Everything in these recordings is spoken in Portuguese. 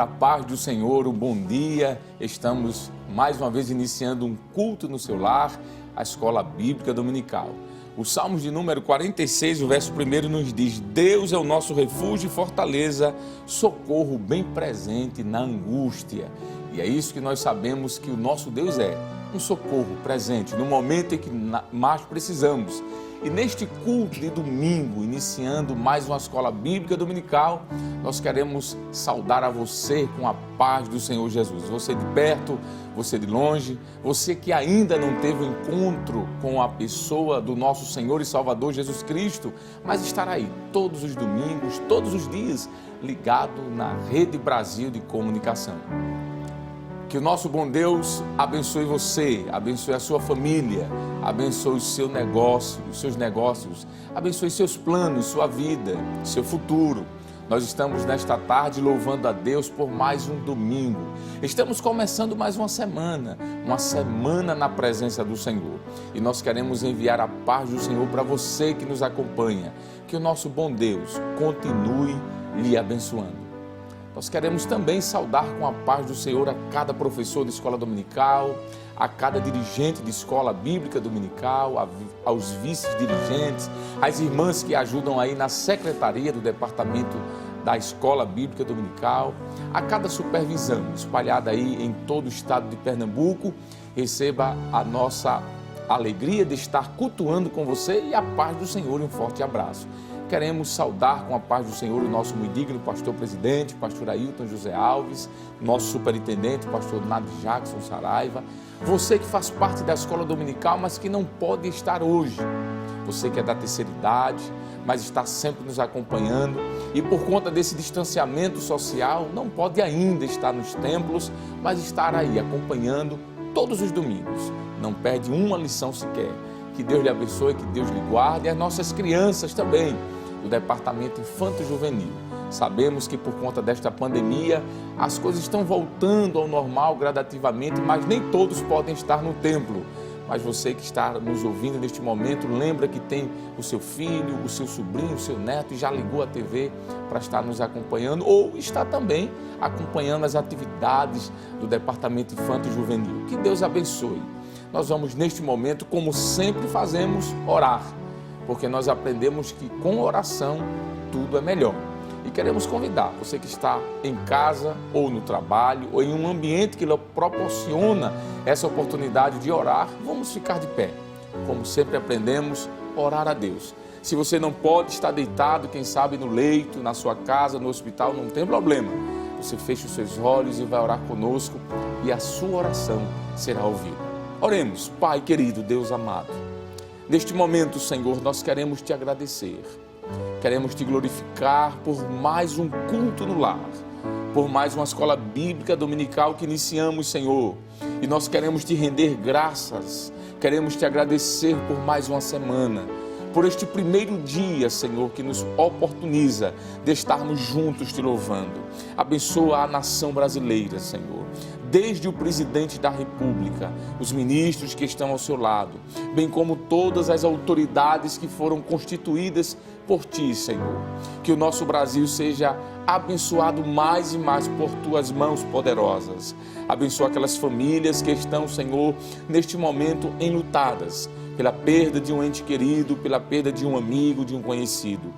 a paz do Senhor, um bom dia. Estamos mais uma vez iniciando um culto no seu lar, a Escola Bíblica Dominical. O Salmos de número 46, o verso 1 nos diz: Deus é o nosso refúgio e fortaleza, socorro bem presente na angústia. E é isso que nós sabemos que o nosso Deus é, um socorro presente no momento em que mais precisamos. E neste culto de domingo, iniciando mais uma Escola Bíblica Dominical, nós queremos saudar a você com a paz do Senhor Jesus. Você de perto, você de longe, você que ainda não teve o encontro com a pessoa do nosso Senhor e Salvador Jesus Cristo, mas estará aí todos os domingos, todos os dias, ligado na Rede Brasil de Comunicação. Que o nosso bom Deus abençoe você, abençoe a sua família, abençoe o seu negócio, os seus negócios, abençoe seus planos, sua vida, seu futuro. Nós estamos nesta tarde louvando a Deus por mais um domingo. Estamos começando mais uma semana na presença do Senhor. E nós queremos enviar a paz do Senhor para você que nos acompanha. Que o nosso bom Deus continue lhe abençoando. Nós queremos também saudar com a paz do Senhor a cada professor de escola dominical, a cada dirigente de escola bíblica dominical, aos vice-dirigentes, às irmãs que ajudam aí na secretaria do departamento da escola bíblica dominical, a cada supervisão espalhada aí em todo o estado de Pernambuco. Receba a nossa alegria de estar cultuando com você e a paz do Senhor. Um forte abraço. Queremos saudar com a paz do Senhor o nosso muito digno pastor-presidente, pastor Ailton José Alves, nosso superintendente, pastor Nado Jackson Saraiva, você que faz parte da escola dominical, mas que não pode estar hoje, você que é da terceira idade, mas está sempre nos acompanhando e por conta desse distanciamento social, não pode ainda estar nos templos, mas estar aí acompanhando todos os domingos, não perde uma lição sequer. Que Deus lhe abençoe, que Deus lhe guarde, e as nossas crianças também, do Departamento Infanto Juvenil. Sabemos que por conta desta pandemia, as coisas estão voltando ao normal gradativamente, mas nem todos podem estar no templo. Mas você que está nos ouvindo neste momento, lembra que tem o seu filho, o seu sobrinho, o seu neto, e já ligou a TV para estar nos acompanhando, ou está também acompanhando as atividades do Departamento Infanto Juvenil. Que Deus abençoe. Nós vamos neste momento, como sempre fazemos, orar, porque nós aprendemos que com oração tudo é melhor. E queremos convidar você que está em casa ou no trabalho ou em um ambiente que lhe proporciona essa oportunidade de orar, vamos ficar de pé. Como sempre aprendemos, orar a Deus. Se você não pode estar deitado, quem sabe no leito, na sua casa, no hospital, não tem problema. Você fecha os seus olhos e vai orar conosco e a sua oração será ouvida. Oremos. Pai querido, Deus amado, neste momento, Senhor, nós queremos te agradecer, queremos te glorificar por mais um culto no lar, por mais uma escola bíblica dominical que iniciamos, Senhor, e nós queremos te render graças, queremos te agradecer por mais uma semana, por este primeiro dia, Senhor, que nos oportuniza de estarmos juntos te louvando. Abençoa a nação brasileira, Senhor, desde o presidente da República, os ministros que estão ao seu lado, bem como todas as autoridades que foram constituídas por ti, Senhor. Que o nosso Brasil seja abençoado mais e mais por tuas mãos poderosas. Abençoa aquelas famílias que estão, Senhor, neste momento enlutadas, pela perda de um ente querido, pela perda de um amigo, de um conhecido.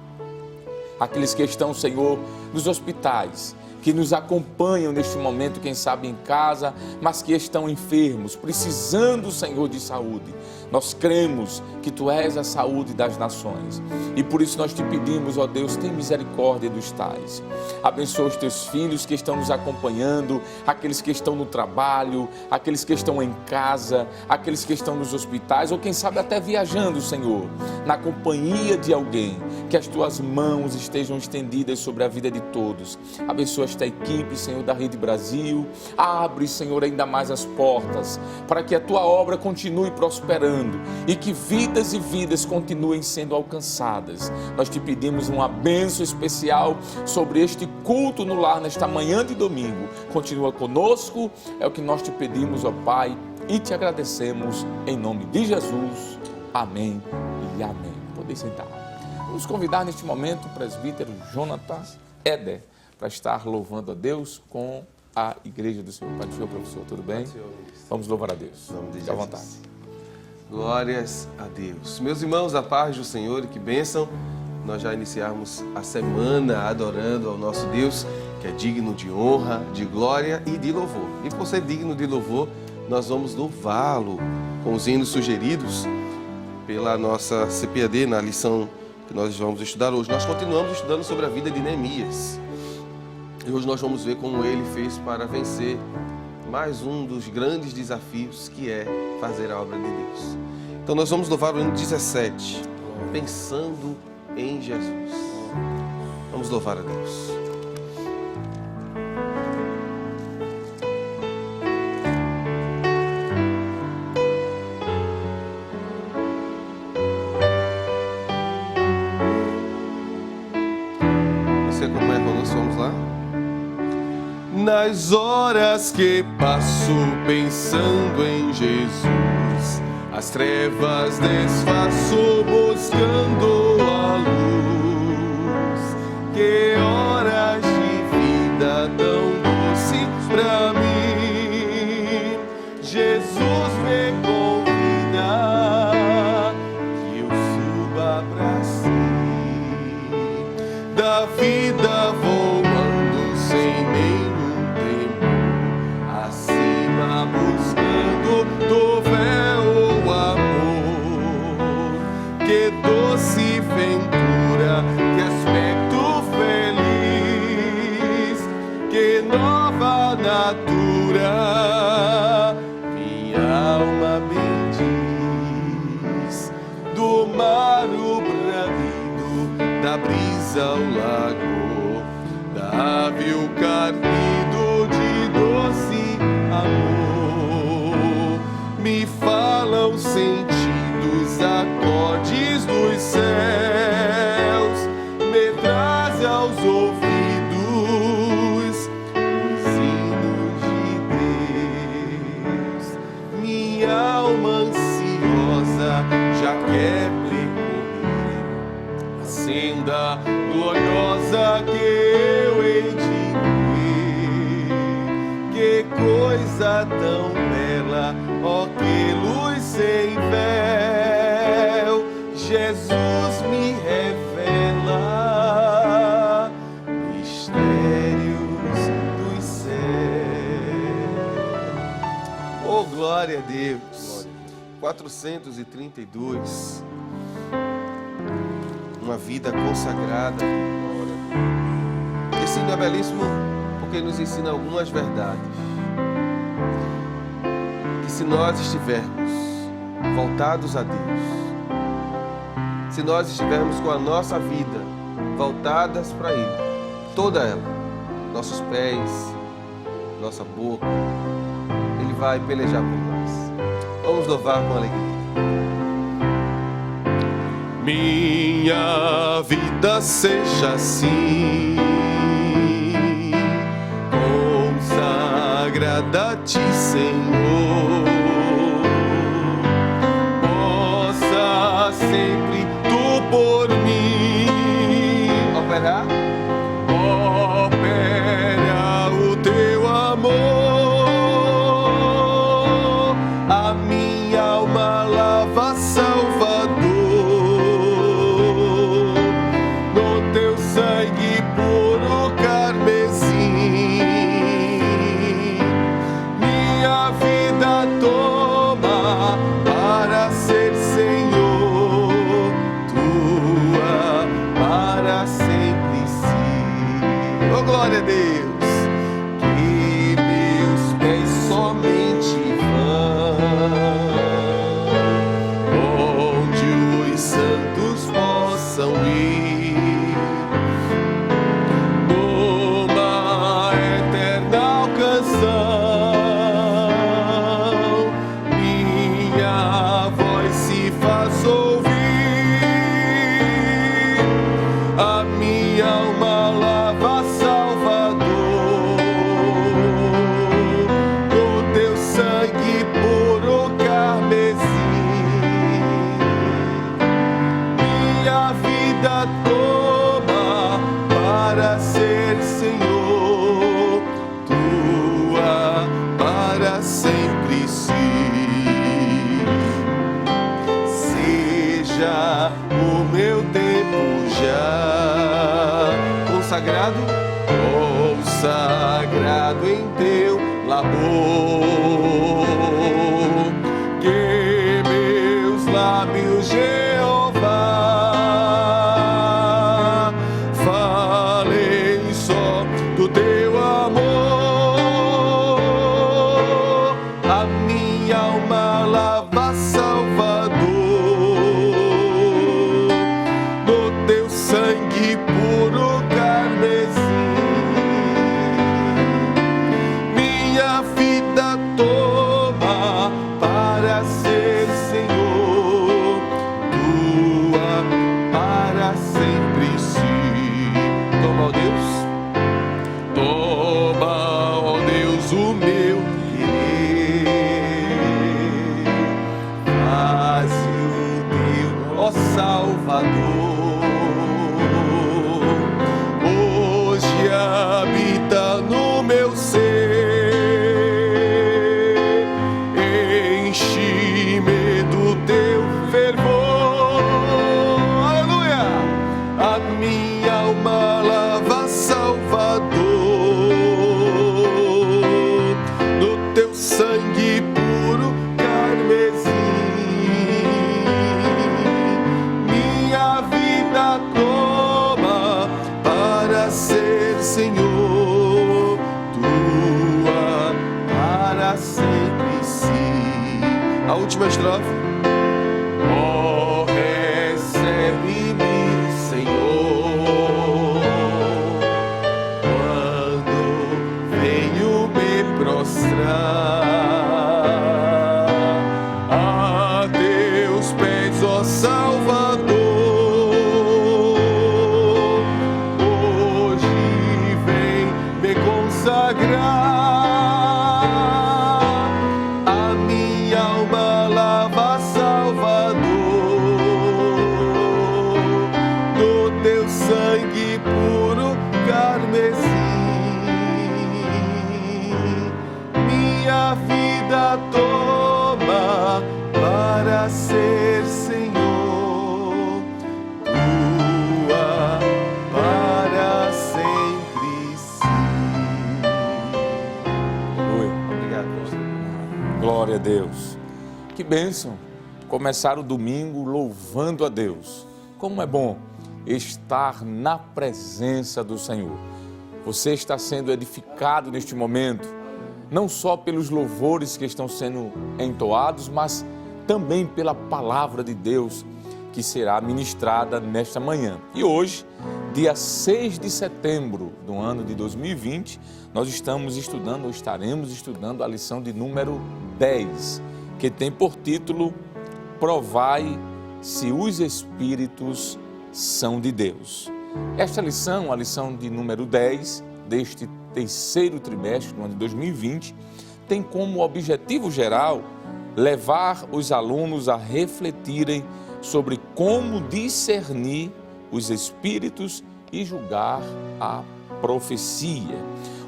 Aqueles que estão, Senhor, nos hospitais, que nos acompanham neste momento, quem sabe em casa, mas que estão enfermos, precisando, Senhor, de saúde. Nós cremos que Tu és a saúde das nações e por isso nós te pedimos, ó Deus, tem misericórdia dos tais. Abençoa os Teus filhos que estão nos acompanhando, aqueles que estão no trabalho, aqueles que estão em casa, aqueles que estão nos hospitais ou quem sabe até viajando, Senhor, na companhia de alguém. Que as Tuas mãos estejam estendidas sobre a vida de todos. Abençoa esta equipe, Senhor, da Rede Brasil. Abre, Senhor, ainda mais as portas para que a Tua obra continue prosperando e que vidas e vidas continuem sendo alcançadas. Nós te pedimos uma bênção especial sobre este culto no lar nesta manhã de domingo. Continua conosco, é o que nós te pedimos, ó Pai, e te agradecemos em nome de Jesus. Amém e amém. Podem sentar. Vamos convidar neste momento o presbítero Jonatas Éder para estar louvando a Deus com a Igreja do Senhor. Pai do Senhor, professor, tudo bem? Vamos louvar a Deus. Fique à vontade. Glórias a Deus. Meus irmãos, a paz do Senhor e que bênção nós já iniciarmos a semana adorando ao nosso Deus, que é digno de honra, de glória e de louvor. E por ser digno de louvor, nós vamos louvá-lo com os hinos sugeridos pela nossa CPAD na lição que nós vamos estudar hoje. Nós continuamos estudando sobre a vida de Neemias. E hoje nós vamos ver como ele fez para vencer mais um dos grandes desafios, que é fazer a obra de Deus. Então nós vamos louvar o hino 17, pensando em Jesus. Vamos louvar a Deus. Você acompanha conosco? Vamos lá? Nas horas que passo pensando em Jesus, as trevas desfaço buscando a luz. Que horas de vida tão doce pra mim. Jesus me convida que eu suba pra si. Da vida voando sem nenhum temor, acima buscando do véu o amor. Que doce ventura, que aspecto feliz, que nova natura minha alma bendiz. Do mar o bramido, da brisa ao lago, da ave o carnido de doce amor. Me falam sentidos, acordes dos céus, me traz aos ouvidos os hinos de Deus. Minha alma ansiosa já quer percorrer a senda gloriosa que eu hei de ver. Que coisa tão bela, ó que luz sem véu, Jesus me revela mistérios dos céus. Oh, glória a Deus! 432, uma vida consagrada. Esse hino é belíssimo porque nos ensina algumas verdades. Que se nós estivermos voltados a Deus, se nós estivermos com a nossa vida voltadas para Ele, toda ela, nossos pés, nossa boca, Ele vai pelejar por nós. Vamos louvar com alegria. Minha vida seja assim, consagrada a Ti, Senhor. Possa sempre Tu por mim operar, opera o Teu amor. A minha alma lava, Salvador, no Teu sangue puro carmesim. Minha vida toma para ser, Senhor, Tua para sempre sim. Oh, glória a Deus! Que meus pés somente onde os santos possam ir, numa eterna alcançar amor, que meus lábios, Jeová, falem só do teu amor. A minha alma lava, Salvador, no teu sangue puro carmesim. Minha vida toma para ser, Senhor, tua para sempre sim. Toma, ó Deus, toma, ó Deus, o meu querer, faze o teu, ó Salvador, hoje habita no meu ser, enche-me do teu fervor, aleluia, a minha alma lava, Salvador, no teu sangue puro carmesim. Minha vida toma para ser, Senhor, tua para sempre sim. A última estrofe. Oh, recebe-me, Senhor, quando venho me prostrar a teus pés, ó Salvador. Hoje vem me consagrar, a minha alma lava, Salvador, no teu sangue puro carmesim. Minha vida toma para ser, Senhor, tua para sempre sim. Obrigado, pastor. Glória a Deus. Que bênção começar o domingo louvando a Deus. Como é bom estar na presença do Senhor. Você está sendo edificado neste momento, não só pelos louvores que estão sendo entoados, mas também pela palavra de Deus que será ministrada nesta manhã. E hoje, dia 6 de setembro do ano de 2020, nós estaremos estudando a lição de número 10, que tem por título Provai se os Espíritos são de Deus. Esta lição, a lição de número 10 deste terceiro trimestre do ano de 2020, tem como objetivo geral levar os alunos a refletirem sobre como discernir os espíritos e julgar a profecia.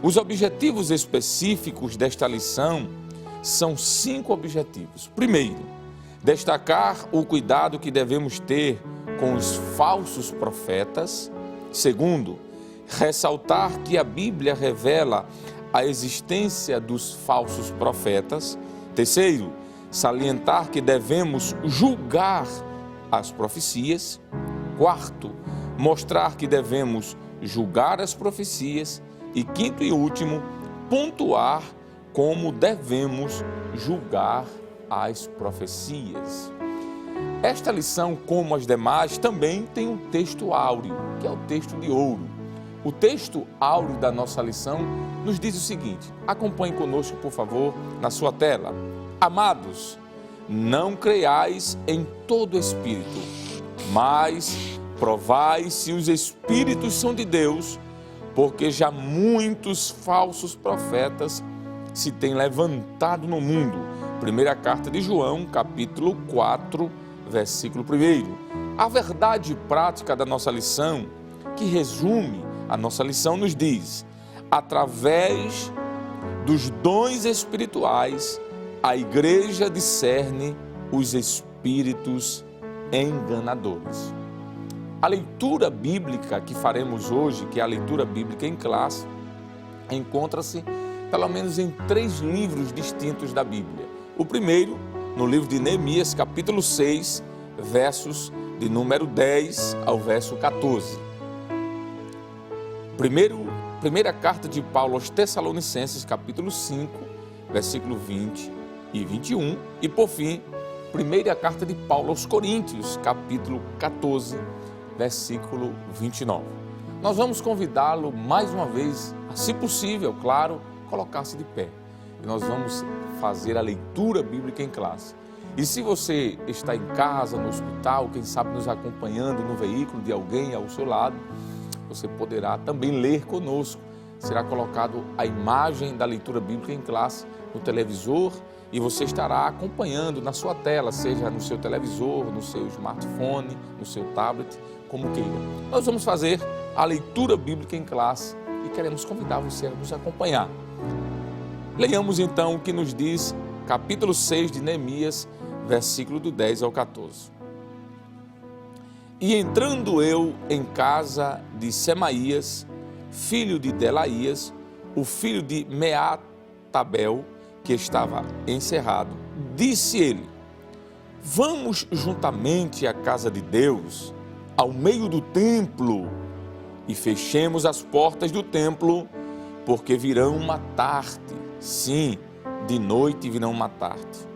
Os objetivos específicos desta lição são 5 objetivos. Primeiro, destacar o cuidado que devemos ter com os falsos profetas. Segundo, ressaltar que a Bíblia revela a existência dos falsos profetas. Terceiro, salientar que devemos julgar as profecias. Quarto, mostrar que devemos julgar as profecias. E quinto e último, pontuar como devemos julgar as profecias. Esta lição, como as demais, também tem um texto áureo, que é o texto de ouro. O texto áureo da nossa lição nos diz o seguinte, acompanhe conosco, por favor, na sua tela. Amados, não creiais em todo espírito, mas provai se os espíritos são de Deus, porque já muitos falsos profetas se têm levantado no mundo. Primeira carta de João, capítulo 4, versículo 1. A verdade prática da nossa lição, que resume a nossa lição, nos diz: através dos dons espirituais, a igreja discerne os espíritos enganadores. A leitura bíblica que faremos hoje, que é a leitura bíblica em classe, encontra-se pelo menos em 3 livros distintos da Bíblia. O primeiro, no livro de Neemias, capítulo 6, versos de número 10 ao verso 14. Primeira carta de Paulo aos Tessalonicenses, capítulo 5, versículo 20 e 21. E, por fim, primeira carta de Paulo aos Coríntios, capítulo 14, versículo 29. Nós vamos convidá-lo mais uma vez, se possível, claro, colocar-se de pé. E nós vamos fazer a leitura bíblica em classe. E se você está em casa, no hospital, quem sabe nos acompanhando no veículo de alguém ao seu lado, você poderá também ler conosco. Será colocado a imagem da leitura bíblica em classe no televisor e você estará acompanhando na sua tela, seja no seu televisor, no seu smartphone, no seu tablet, como queira. Nós vamos fazer a leitura bíblica em classe e queremos convidar você a nos acompanhar. Leiamos então o que nos diz capítulo 6 de Neemias, versículo do 10 ao 14. E entrando eu em casa de Semaías, filho de Delaías, o filho de Meatabel, que estava encerrado, disse ele: vamos juntamente à casa de Deus, ao meio do templo, e fechemos as portas do templo, porque virão matar-te. Sim, de noite virão matar-te.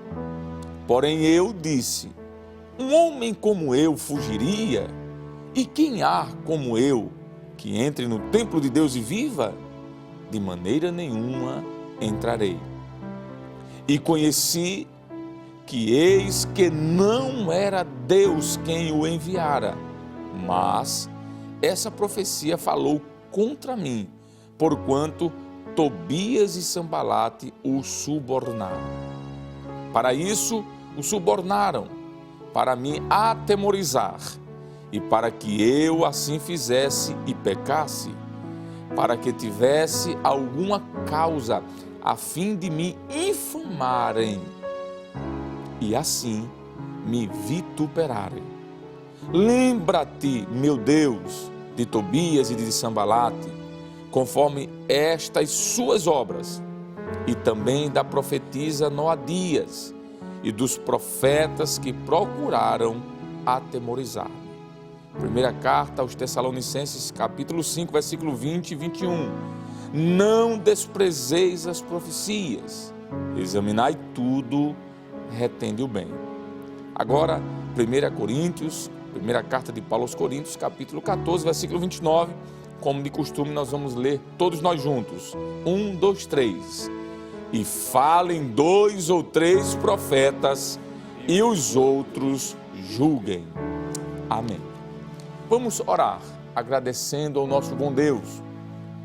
Porém eu disse: um homem como eu fugiria? E quem há como eu que entre no templo de Deus e viva? De maneira nenhuma entrarei. E conheci que eis que não era Deus quem o enviara, mas essa profecia falou contra mim, porquanto Tobias e Sambalate o subornaram. Para isso o subornaram, para me atemorizar, e para que eu assim fizesse e pecasse, para que tivesse alguma causa, a fim de me infamarem, e assim me vituperarem. Lembra-te, meu Deus, de Tobias e de Sambalate, conforme estas suas obras, e também da profetisa Noadias, e dos profetas que procuraram atemorizar-me. Primeira carta aos Tessalonicenses, capítulo 5, versículo 20 e 21. Não desprezeis as profecias, examinai tudo, retende o bem. Agora, 1 Coríntios, primeira carta de Paulo aos Coríntios, capítulo 14, versículo 29. Como de costume, nós vamos ler todos nós juntos. 1, 2, 3. E falem 2 ou 3 profetas, e os outros julguem. Amém. Vamos orar, agradecendo ao nosso bom Deus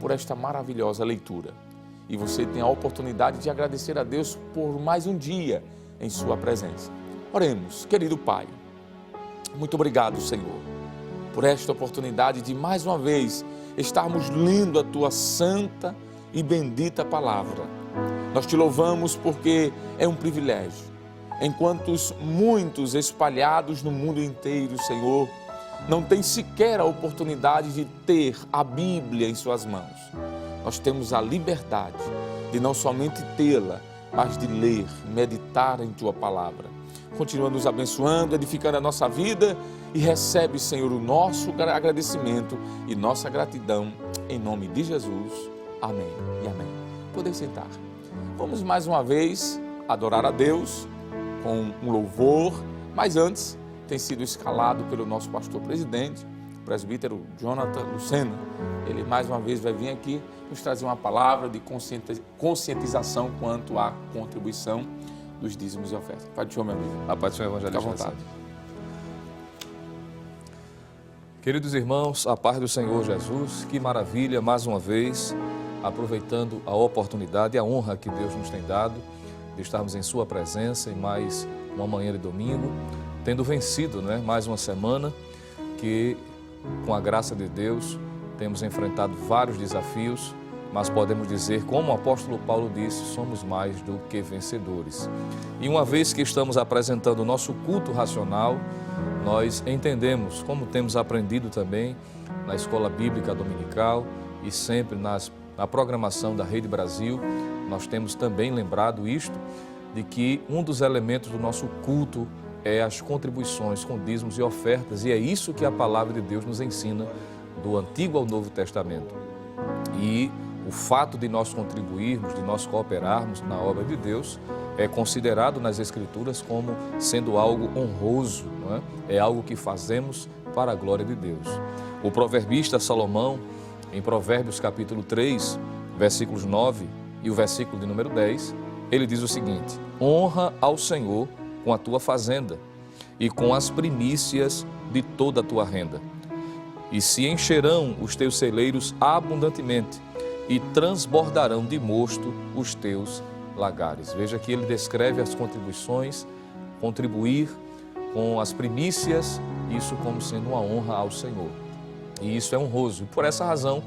por esta maravilhosa leitura. E você tem a oportunidade de agradecer a Deus por mais um dia em sua presença. Oremos, querido Pai. Muito obrigado, Senhor, por esta oportunidade de mais uma vez estarmos lendo a Tua santa e bendita palavra. Nós te louvamos porque é um privilégio. Enquanto muitos espalhados no mundo inteiro, Senhor, não têm sequer a oportunidade de ter a Bíblia em suas mãos. Nós temos a liberdade de não somente tê-la, mas de ler, meditar em Tua palavra. Continua nos abençoando, edificando a nossa vida e recebe, Senhor, o nosso agradecimento e nossa gratidão em nome de Jesus. Amém e amém. Podem sentar. Vamos mais uma vez adorar a Deus com um louvor, mas antes tem sido escalado pelo nosso pastor presidente, o presbítero Jonathan Lucena. Ele mais uma vez vai vir aqui nos trazer uma palavra de conscientização quanto à contribuição dos dízimos e ofertas. Pai do Senhor, meu amigo. A paz do Senhor, evangelista. Fique à vontade. Queridos irmãos, a paz do Senhor Jesus, que maravilha, mais uma vez, aproveitando a oportunidade e a honra que Deus nos tem dado de estarmos em sua presença em mais uma manhã de domingo, tendo vencido, mais uma semana que, com a graça de Deus, temos enfrentado vários desafios, mas podemos dizer, como o apóstolo Paulo disse, somos mais do que vencedores. E uma vez que estamos apresentando o nosso culto racional, nós entendemos, como temos aprendido também na Escola Bíblica Dominical e sempre na programação da Rede Brasil, nós temos também lembrado isto, de que um dos elementos do nosso culto é as contribuições com dízimos e ofertas, e é isso que a palavra de Deus nos ensina do Antigo ao Novo Testamento. E o fato de nós contribuirmos, de nós cooperarmos na obra de Deus, é considerado nas Escrituras como sendo algo honroso, não é? É algo que fazemos para a glória de Deus. O proverbista Salomão, em Provérbios capítulo 3, versículos 9 e o versículo de número 10, ele diz o seguinte: honra ao Senhor com a tua fazenda e com as primícias de toda a tua renda. E se encherão os teus celeiros abundantemente e transbordarão de mosto os teus lagares. Veja que ele descreve as contribuições, contribuir com as primícias, isso como sendo uma honra ao Senhor. E isso é honroso. E por essa razão,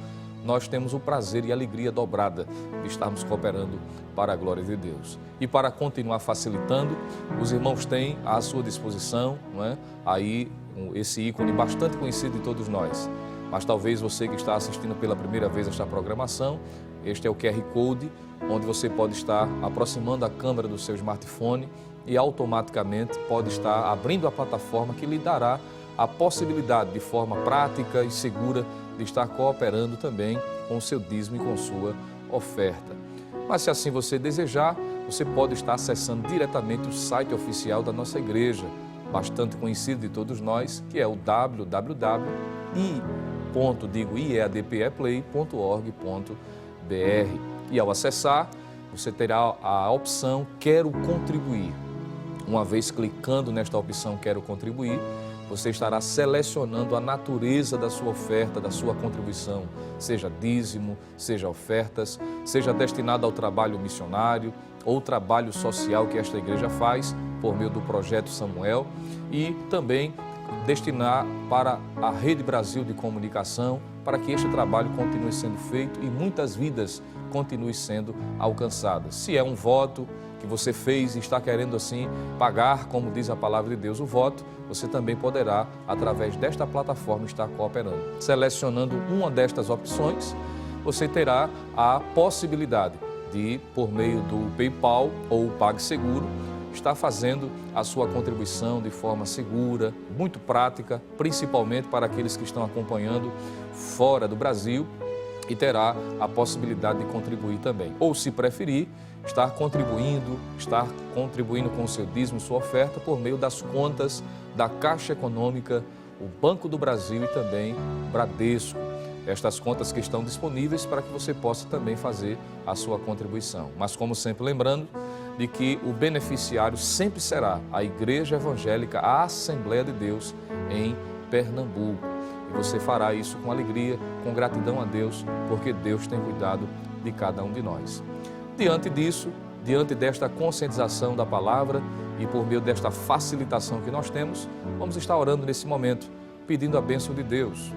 nós temos o prazer e a alegria dobrada de estarmos cooperando para a glória de Deus. E para continuar facilitando, os irmãos têm à sua disposição, não é? Aí esse ícone bastante conhecido de todos nós. Mas talvez você que está assistindo pela primeira vez esta programação, este é o QR Code, onde você pode estar aproximando a câmera do seu smartphone e automaticamente pode estar abrindo a plataforma que lhe dará a possibilidade de forma prática e segura de estar cooperando também com o seu dízimo e com sua oferta. Mas se assim você desejar, você pode estar acessando diretamente o site oficial da nossa igreja, bastante conhecido de todos nós, que é o www.iadpeplay.org.br. E ao acessar, você terá a opção Quero Contribuir. Uma vez clicando nesta opção Quero Contribuir, você estará selecionando a natureza da sua oferta, da sua contribuição, seja dízimo, seja ofertas, seja destinado ao trabalho missionário ou trabalho social que esta igreja faz por meio do Projeto Samuel e também destinar para a Rede Brasil de Comunicação para que este trabalho continue sendo feito e muitas vidas continuem sendo alcançadas. Se é um voto que você fez e está querendo assim pagar, como diz a palavra de Deus, o voto, você também poderá, através desta plataforma, estar cooperando. Selecionando uma destas opções, você terá a possibilidade de, por meio do PayPal ou PagSeguro, estar fazendo a sua contribuição de forma segura, muito prática, principalmente para aqueles que estão acompanhando fora do Brasil, e terá a possibilidade de contribuir também. Ou, se preferir, estar contribuindo com o seu dízimo, sua oferta, por meio das contas da Caixa Econômica, o Banco do Brasil e também Bradesco. Estas contas que estão disponíveis para que você possa também fazer a sua contribuição. Mas, como sempre, lembrando de que o beneficiário sempre será a Igreja Evangélica, a Assembleia de Deus em Pernambuco. E você fará isso com alegria, com gratidão a Deus, porque Deus tem cuidado de cada um de nós. Diante disso, diante desta conscientização da palavra e por meio desta facilitação que nós temos, vamos estar orando nesse momento, pedindo a bênção de Deus.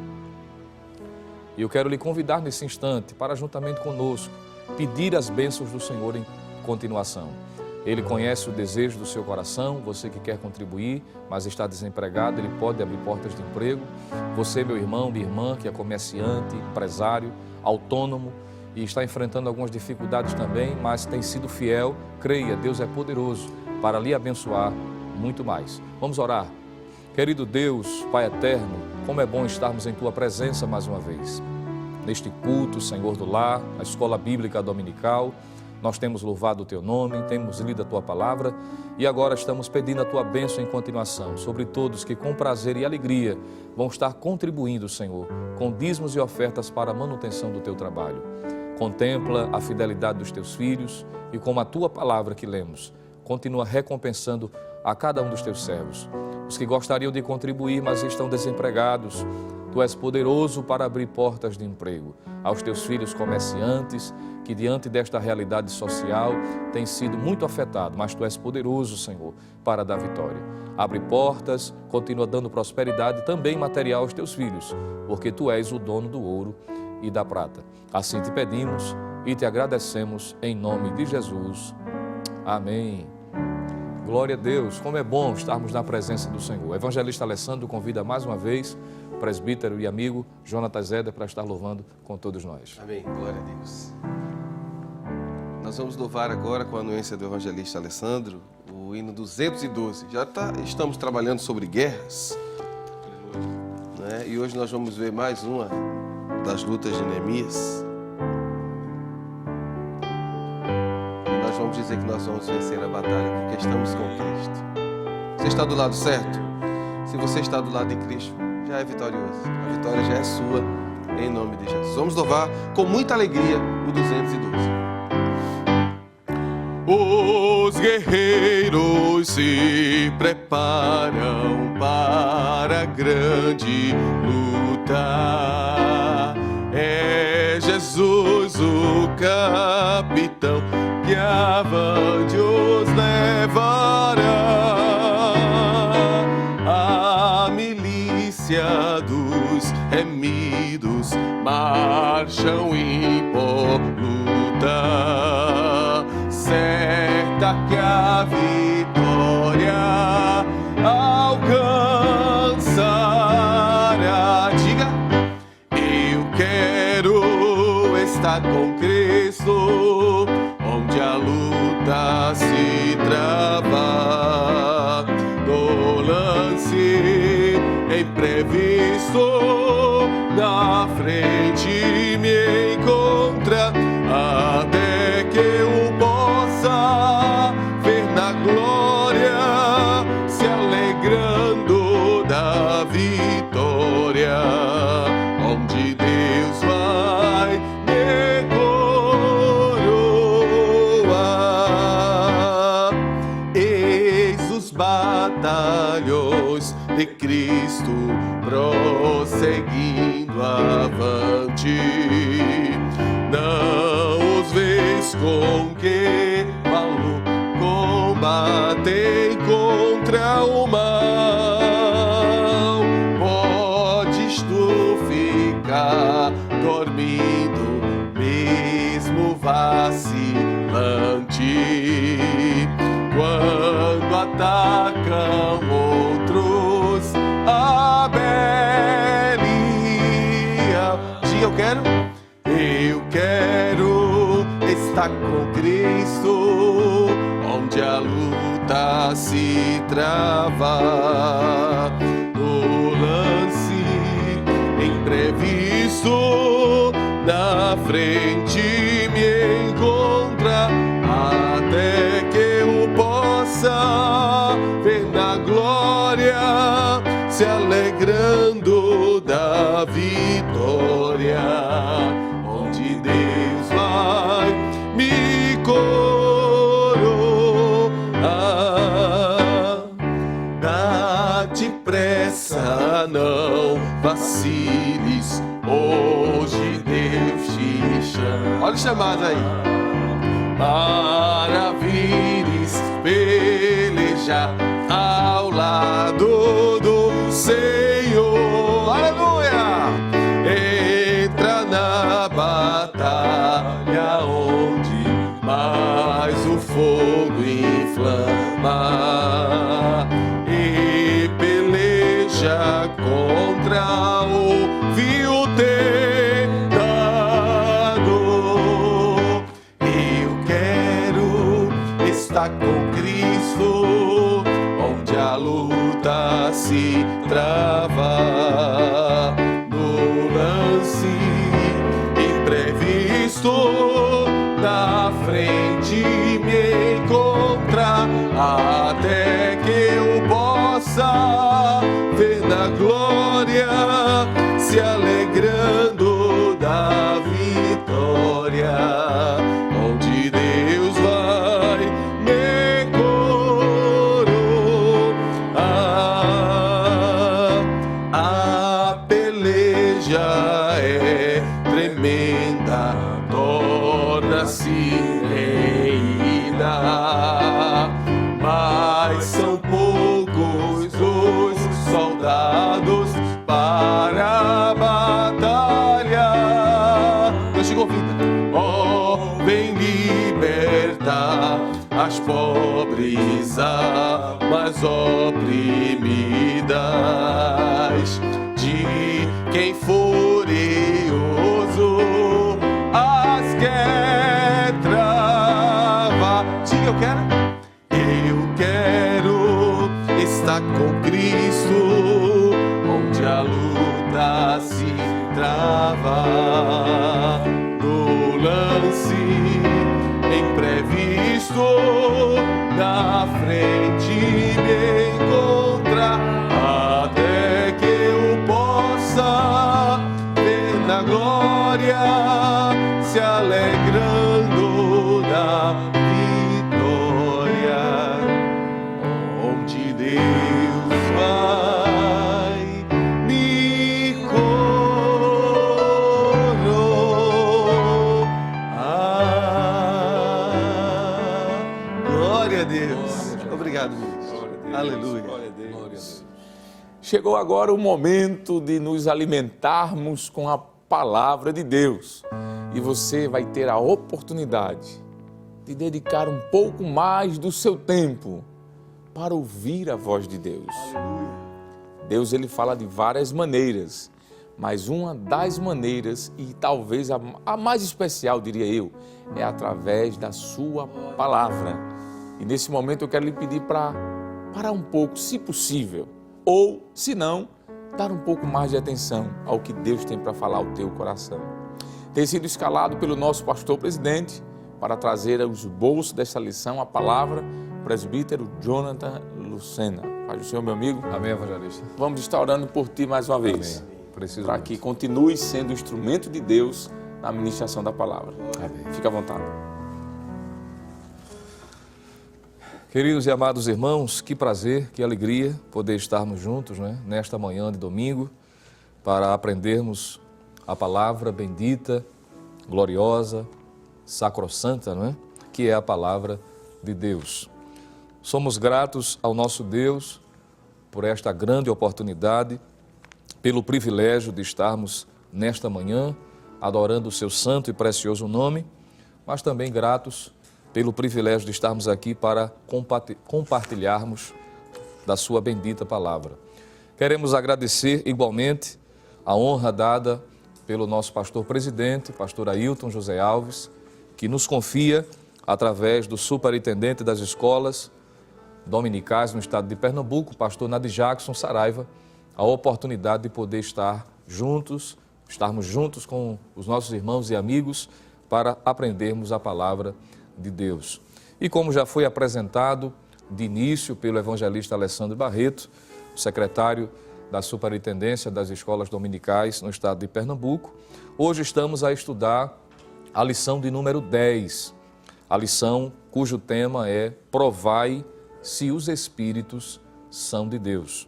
E eu quero lhe convidar nesse instante para, juntamente conosco, pedir as bênçãos do Senhor em continuação. Ele conhece o desejo do seu coração, você que quer contribuir, mas está desempregado, ele pode abrir portas de emprego. Você, meu irmão, minha irmã, que é comerciante, empresário, autônomo e está enfrentando algumas dificuldades também, mas tem sido fiel, creia, Deus é poderoso para lhe abençoar muito mais. Vamos orar. Querido Deus, Pai eterno, como é bom estarmos em Tua presença mais uma vez. Neste culto, Senhor do Lar, a Escola Bíblica Dominical, nós temos louvado o Teu nome, temos lido a Tua palavra e agora estamos pedindo a Tua bênção em continuação sobre todos que com prazer e alegria vão estar contribuindo, Senhor, com dízimos e ofertas para a manutenção do Teu trabalho. Contempla a fidelidade dos Teus filhos e como a Tua palavra que lemos, continua recompensando a cada um dos Teus servos. Os que gostariam de contribuir, mas estão desempregados, Tu és poderoso para abrir portas de emprego. Aos Teus filhos comerciantes, que diante desta realidade social têm sido muito afetados, mas Tu és poderoso, Senhor, para dar vitória. Abre portas, continua dando prosperidade também material aos Teus filhos, porque Tu és o dono do ouro e da prata. Assim te pedimos e te agradecemos em nome de Jesus. Amém. Glória a Deus, como é bom estarmos na presença do Senhor. O evangelista Alessandro convida mais uma vez o presbítero e amigo Jonatas Zeder para estar louvando com todos nós. Amém, glória a Deus. Nós vamos louvar agora, com a anuência do evangelista Alessandro, o hino 212. Estamos trabalhando sobre guerras, né? E hoje nós vamos ver mais uma das lutas de Neemias. E nós vamos dizer que nós vamos vencer a batalha porque estamos com Cristo. Você está do lado certo? Se você está do lado de Cristo, já é vitorioso. A vitória já é sua, em nome de Jesus. Vamos louvar com muita alegria o 212. Os guerreiros se preparam para a grande luta. É Jesus o capitão que avante os levará. A milícia dos remidos marcham impoluta. Certa que a vitória alcançará. Diga, eu quero estar com Cristo, onde a luta se trava. No lance imprevisto, na frente me encontra, até que eu possa ver na glória, se alegrando da vitória, onde Deus vai me coroar. Eis os batalhões de Cristo prosseguindo avante. Não os vês com que valor combatem contra o mal. Podes tu ficar dormindo, mesmo vacilante, quando atacam outros a Belia. Diga, eu quero estar com Cristo, onde a luta se trava. No lance imprevisto, na frente me encontra, até que eu possa ver na glória, se alegrando da vitória, onde Deus vai me coroar. Dá-te pressa, não vaciles, hoje Deus te chama. Olha o chamado aí. Para vires pelejar ao lado do Senhor. Aleluia! Entra na batalha onde mais o fogo inflama, e peleja contra o vil tentador. Eu quero estar com Cristo, onde a luta se trava. No lance imprevisto, na frente me encontra, até que eu possa ver na glória, se alegrando da vitória, onde Deus vai me coroar. A peleja é tremenda, torna-se reina, mas são poucos os soldados para a batalha. Deus te convida. Oh, vem libertar as pobres almas oprimidas, de quem furioso as quer trair. está com Cristo, onde a luta se trava. No lance imprevisto, na frente me encontra, até que eu possa ver na glória, se alegrando da vitória, onde Deus vai me coroar. Glória a Deus. Obrigado, ministro. Aleluia. Glória a Deus. Chegou agora o momento de nos alimentarmos com a palavra de Deus. E você vai ter a oportunidade de dedicar um pouco mais do seu tempo para ouvir a voz de Deus. Deus, ele fala de várias maneiras, mas uma das maneiras, e talvez a mais especial, diria eu, é através da sua palavra. E nesse momento eu quero lhe pedir para parar um pouco, se possível, ou, se não, dar um pouco mais de atenção ao que Deus tem para falar ao teu coração. Tem sido escalado pelo nosso pastor presidente para trazer aos bolsos desta lição a palavra, o presbítero Jonathan Lucena. Paz do Senhor, meu amigo. Amém, evangelista. Vamos estar orando por ti mais uma vez. Amém. Preciso Para muito. que continue sendo instrumento de Deus na ministração da palavra. Amém. Fica à vontade. Queridos e amados irmãos, que prazer, que alegria poder estarmos juntos, né, nesta manhã de domingo, para aprendermos a palavra bendita, gloriosa, sacrossanta, não é? Que é a palavra de Deus. Somos gratos ao nosso Deus por esta grande oportunidade, pelo privilégio de estarmos nesta manhã adorando o seu santo e precioso nome, mas também gratos pelo privilégio de estarmos aqui para compartilharmos da sua bendita palavra. Queremos agradecer igualmente a honra dada pelo nosso pastor presidente, pastor Ailton José Alves, que nos confia, através do superintendente das escolas dominicais no estado de Pernambuco, pastor Nadi Jackson Saraiva, a oportunidade de poder estarmos juntos com os nossos irmãos e amigos para aprendermos a palavra de Deus. E como já foi apresentado de início pelo evangelista Alessandro Barreto, secretário da Superintendência das Escolas Dominicais no estado de Pernambuco, hoje estamos a estudar a lição de número 10, a lição cujo tema é Provai se os Espíritos são de Deus.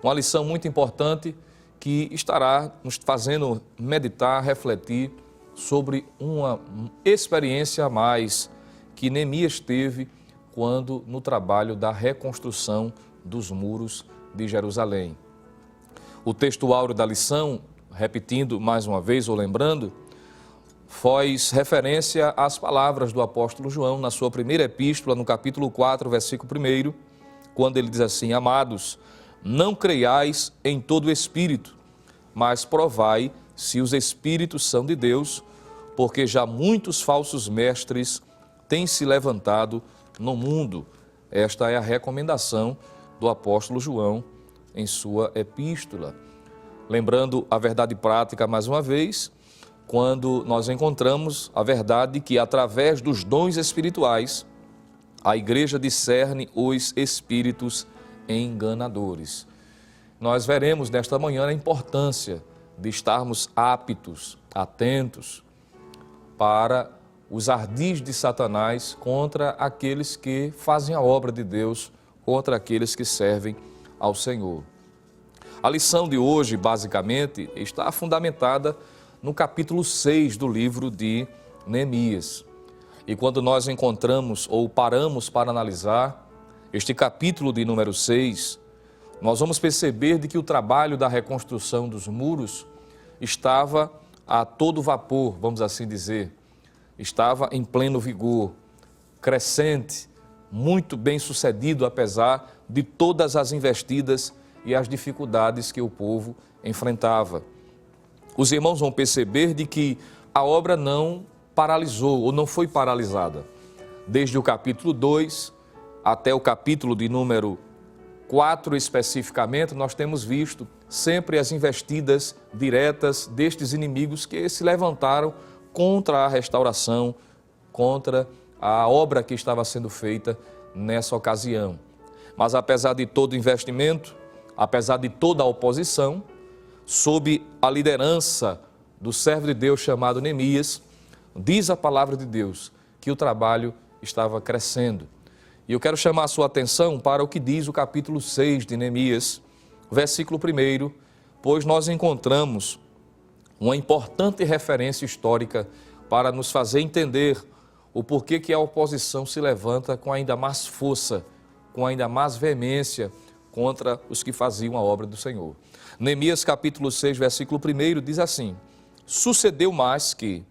Uma lição muito importante que estará nos fazendo meditar, refletir sobre uma experiência a mais que Neemias teve quando no trabalho da reconstrução dos muros de Jerusalém. O texto áureo da lição, repetindo mais uma vez ou lembrando, faz referência às palavras do apóstolo João na sua primeira epístola, no capítulo 4, versículo 1, quando ele diz assim: Amados, não creiais em todo espírito, mas provai se os espíritos são de Deus, porque já muitos falsos mestres têm se levantado no mundo. Esta é a recomendação do apóstolo João em sua epístola. Lembrando a verdade prática mais uma vez, quando nós encontramos a verdade que através dos dons espirituais, a igreja discerne os espíritos enganadores. Nós veremos nesta manhã a importância de estarmos aptos, atentos para os ardis de Satanás contra aqueles que fazem a obra de Deus, contra aqueles que servem ao Senhor. A lição de hoje, basicamente, está fundamentada no capítulo 6 do livro de Neemias. E quando nós encontramos ou paramos para analisar este capítulo de número 6, nós vamos perceber de que o trabalho da reconstrução dos muros estava a todo vapor, vamos assim dizer, estava em pleno vigor, crescente, muito bem sucedido, apesar de todas as investidas e as dificuldades que o povo enfrentava. Os irmãos vão perceber de que a obra não paralisou ou não foi paralisada. Desde o capítulo 2 até o capítulo de número 4 especificamente, nós temos visto sempre as investidas diretas destes inimigos que se levantaram contra a restauração, contra a obra que estava sendo feita nessa ocasião. Mas apesar de todo o investimento, apesar de toda a oposição, sob a liderança do servo de Deus chamado Neemias, diz a palavra de Deus que o trabalho estava crescendo. E eu quero chamar a sua atenção para o que diz o capítulo 6 de Neemias, versículo 1, pois nós encontramos uma importante referência histórica para nos fazer entender o porquê que a oposição se levanta com ainda mais força, com ainda mais veemência contra os que faziam a obra do Senhor. Neemias capítulo 6, versículo 1 diz assim: sucedeu mais que,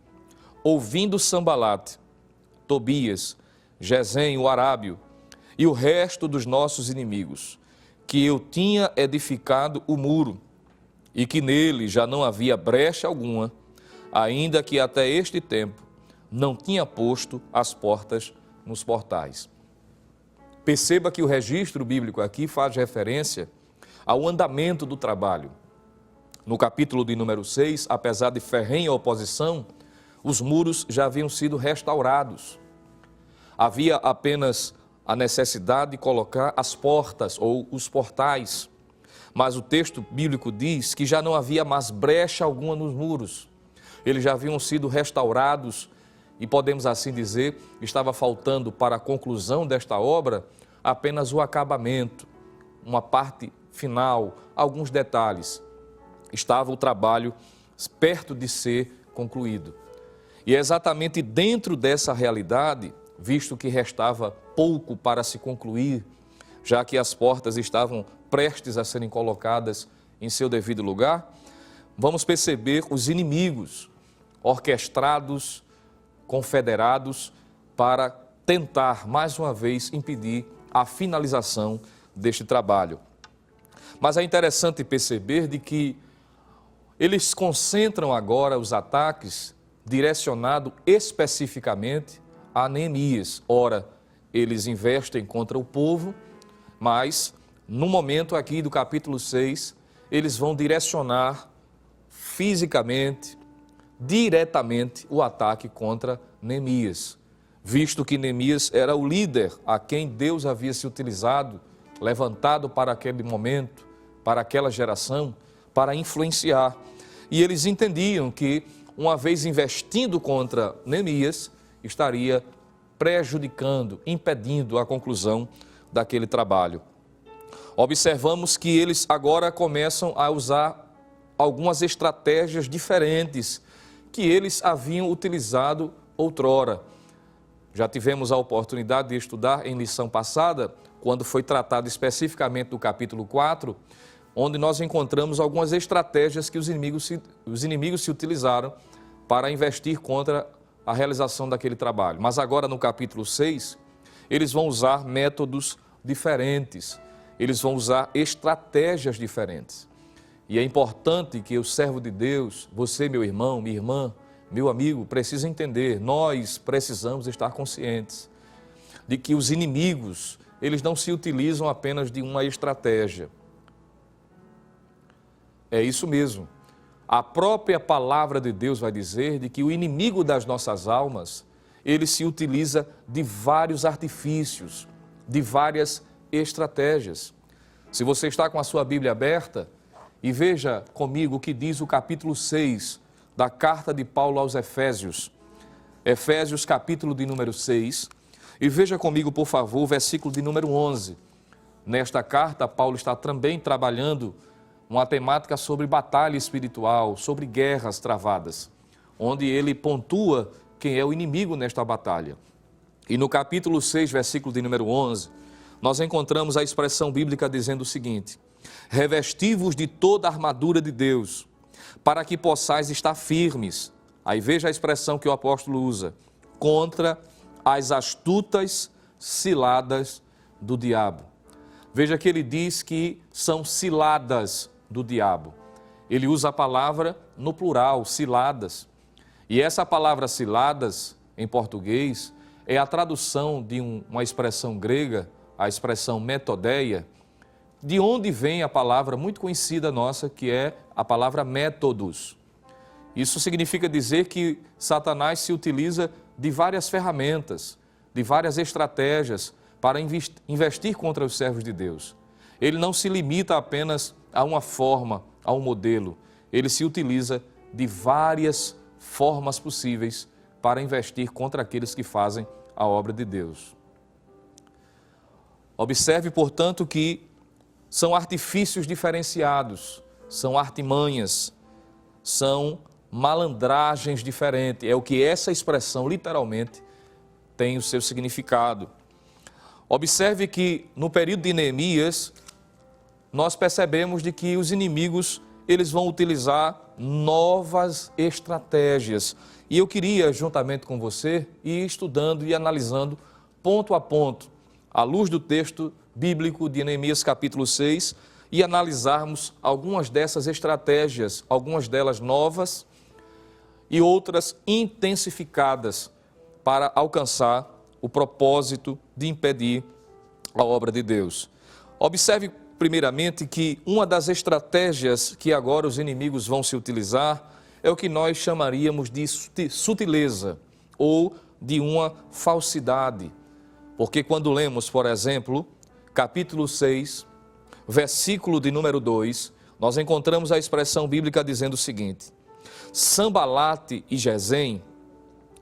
ouvindo Sambalate, Tobias, Gesem, o arábio, e o resto dos nossos inimigos, que eu tinha edificado o muro, e que nele já não havia brecha alguma, ainda que até este tempo não tinha posto as portas nos portais. Perceba que o registro bíblico aqui faz referência ao andamento do trabalho. No capítulo de número 6, apesar de ferrenha oposição, os muros já haviam sido restaurados. Havia apenas a necessidade de colocar as portas ou os portais, mas o texto bíblico diz que já não havia mais brecha alguma nos muros. Eles já haviam sido restaurados e, podemos assim dizer, estava faltando para a conclusão desta obra apenas o acabamento, uma parte final, alguns detalhes. Estava o trabalho perto de ser concluído. E é exatamente dentro dessa realidade, visto que restava pouco para se concluir, já que as portas estavam prestes a serem colocadas em seu devido lugar, vamos perceber os inimigos orquestrados, confederados, para tentar, mais uma vez, impedir a finalização deste trabalho. Mas é interessante perceber de que eles concentram agora os ataques direcionados especificamente a Neemias. Ora, eles investem contra o povo, mas no momento aqui do capítulo 6, eles vão direcionar fisicamente, diretamente, o ataque contra Neemias, visto que Neemias era o líder a quem Deus havia se utilizado, levantado para aquele momento, para aquela geração, para influenciar. E eles entendiam que, uma vez investindo contra Neemias, estaria prejudicando, impedindo a conclusão daquele trabalho. Observamos que eles agora começam a usar algumas estratégias diferentes que eles haviam utilizado outrora. Já tivemos a oportunidade de estudar em lição passada, quando foi tratado especificamente do capítulo 4, onde nós encontramos algumas estratégias que os inimigos se utilizaram para investir contra a realização daquele trabalho. Mas agora no capítulo 6, eles vão usar métodos diferentes, eles vão usar estratégias diferentes. E é importante que o servo de Deus, você, meu irmão, minha irmã, meu amigo, precisa entender, nós precisamos estar conscientes de que os inimigos, eles não se utilizam apenas de uma estratégia. É isso mesmo. A própria palavra de Deus vai dizer de que o inimigo das nossas almas, ele se utiliza de vários artifícios, de várias estratégias. Se você está com a sua Bíblia aberta, e veja comigo o que diz o capítulo 6 da carta de Paulo aos Efésios. Efésios capítulo de número 6. E veja comigo, por favor, o versículo de número 11. Nesta carta, Paulo está também trabalhando uma temática sobre batalha espiritual, sobre guerras travadas, onde ele pontua quem é o inimigo nesta batalha. E no capítulo 6, versículo de número 11, nós encontramos a expressão bíblica dizendo o seguinte: revesti-vos de toda a armadura de Deus, para que possais estar firmes. Aí veja a expressão que o apóstolo usa: contra as astutas ciladas do diabo. Veja que ele diz que são ciladas do diabo. Ele usa a palavra no plural, ciladas. E essa palavra ciladas, em português, é a tradução de uma expressão grega, a expressão metodeia, de onde vem a palavra muito conhecida nossa, que é a palavra métodos. Isso significa dizer que Satanás se utiliza de várias ferramentas, de várias estratégias para investir contra os servos de Deus. Ele não se limita apenas a uma forma, a um modelo. Ele se utiliza de várias formas possíveis para investir contra aqueles que fazem a obra de Deus. Observe, portanto, que são artifícios diferenciados, são artimanhas, são malandragens diferentes. É o que essa expressão literalmente tem o seu significado. Observe que no período de Neemias, nós percebemos de que os inimigos, eles vão utilizar novas estratégias. E eu queria, juntamente com você, ir estudando e analisando ponto a ponto, à luz do texto bíblico de Neemias capítulo 6, e analisarmos algumas dessas estratégias, algumas delas novas e outras intensificadas para alcançar o propósito de impedir a obra de Deus. Observe primeiramente que uma das estratégias que agora os inimigos vão se utilizar é o que nós chamaríamos de sutileza ou de uma falsidade. Porque quando lemos, por exemplo, capítulo 6, versículo de número 2, nós encontramos a expressão bíblica dizendo o seguinte: Sambalate e Gesem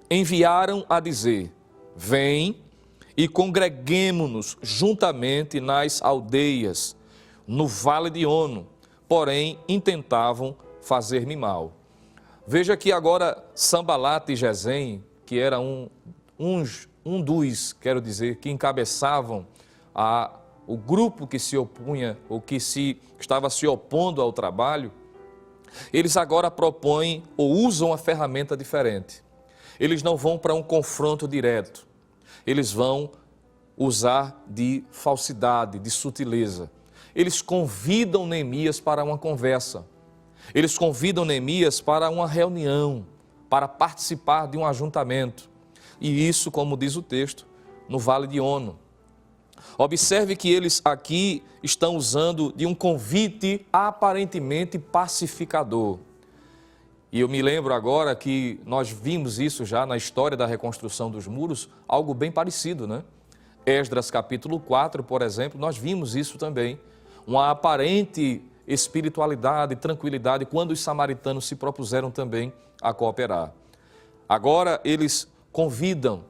enviaram a dizer: vem e congreguemo-nos juntamente nas aldeias, no vale de Ono, porém intentavam fazer-me mal. Veja que agora Sambalate e Gesem, que era um dos, que encabeçavam o grupo que se opunha, ou que estava se opondo ao trabalho, eles agora propõem ou usam uma ferramenta diferente. Eles não vão para um confronto direto, eles vão usar de falsidade, de sutileza. Eles convidam Neemias para uma conversa, eles convidam Neemias para uma reunião, para participar de um ajuntamento. E isso, como diz o texto, no Vale de Ono. Observe que eles aqui estão usando de um convite aparentemente pacificador. E eu me lembro agora que nós vimos isso já na história da reconstrução dos muros, algo bem parecido, né? Esdras capítulo 4, por exemplo, nós vimos isso também. Uma aparente espiritualidade, tranquilidade, quando os samaritanos se propuseram também a cooperar. Agora eles convidam,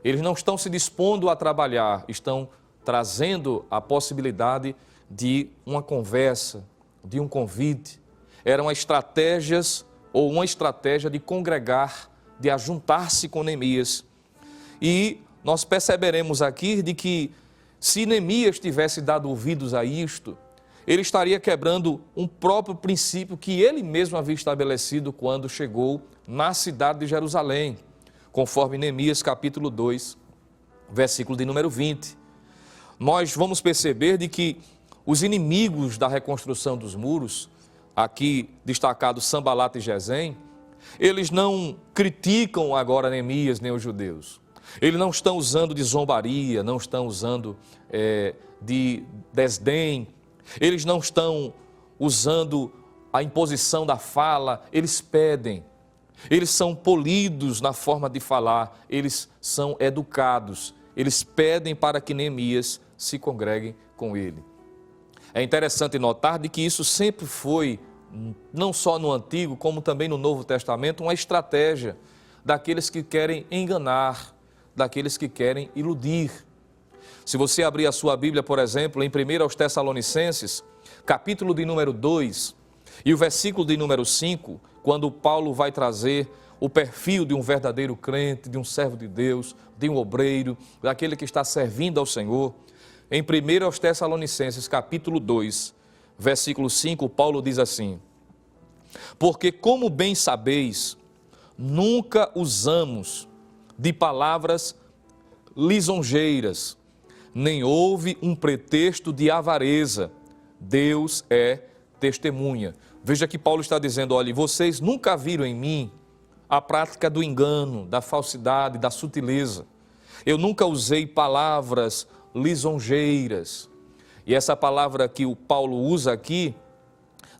eles não estão se dispondo a trabalhar, estão trazendo a possibilidade de uma conversa, de um convite. Eram estratégias ou uma estratégia de congregar, de ajuntar-se com Neemias. E nós perceberemos aqui de que se Neemias tivesse dado ouvidos a isto, ele estaria quebrando um próprio princípio que ele mesmo havia estabelecido quando chegou na cidade de Jerusalém, conforme Neemias capítulo 2, versículo de número 20. Nós vamos perceber de que os inimigos da reconstrução dos muros, aqui destacado Sambalate e Gesem, eles não criticam agora Neemias nem os judeus. Eles não estão usando de zombaria, não estão usando de desdém, eles não estão usando a imposição da fala, eles pedem. Eles são polidos na forma de falar, eles são educados, eles pedem para que Neemias se congregue com ele. É interessante notar de que isso sempre foi, não só no Antigo, como também no Novo Testamento, uma estratégia daqueles que querem enganar, daqueles que querem iludir. Se você abrir a sua Bíblia, por exemplo, em 1 aos Tessalonicenses, capítulo de número 2, e o versículo de número 5, quando Paulo vai trazer o perfil de um verdadeiro crente, de um servo de Deus, de um obreiro, daquele que está servindo ao Senhor. Em 1 aos Tessalonicenses, capítulo 2, versículo 5, Paulo diz assim: porque como bem sabeis, nunca usamos de palavras lisonjeiras, nem houve um pretexto de avareza. Deus é testemunha. Veja que Paulo está dizendo: olha, vocês nunca viram em mim a prática do engano, da falsidade, da sutileza. Eu nunca usei palavras lisonjeiras. E essa palavra que o Paulo usa aqui,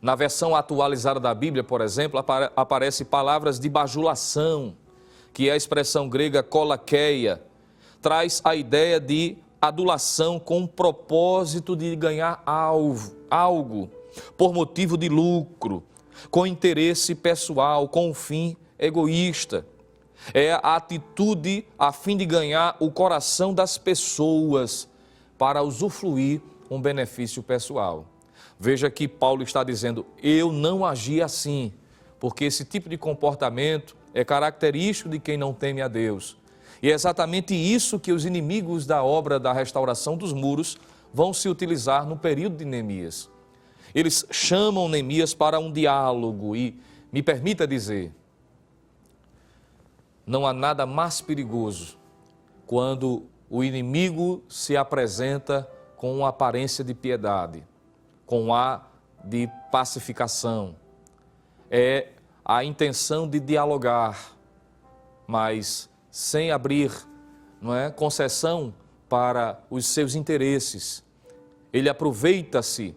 na versão atualizada da Bíblia, por exemplo, aparece palavras de bajulação, que é a expressão grega kolakeia, traz a ideia de adulação com o propósito de ganhar algo, por motivo de lucro, com interesse pessoal, com um fim egoísta. É a atitude a fim de ganhar o coração das pessoas para usufruir um benefício pessoal. Veja que Paulo está dizendo, eu não agi assim, porque esse tipo de comportamento é característico de quem não teme a Deus. E é exatamente isso que os inimigos da obra da restauração dos muros vão se utilizar no período de Neemias. Eles chamam Neemias para um diálogo e, me permita dizer, não há nada mais perigoso quando o inimigo se apresenta com uma aparência de piedade, com um ar de pacificação. É a intenção de dialogar, mas sem abrir, concessão para os seus interesses. Ele aproveita-se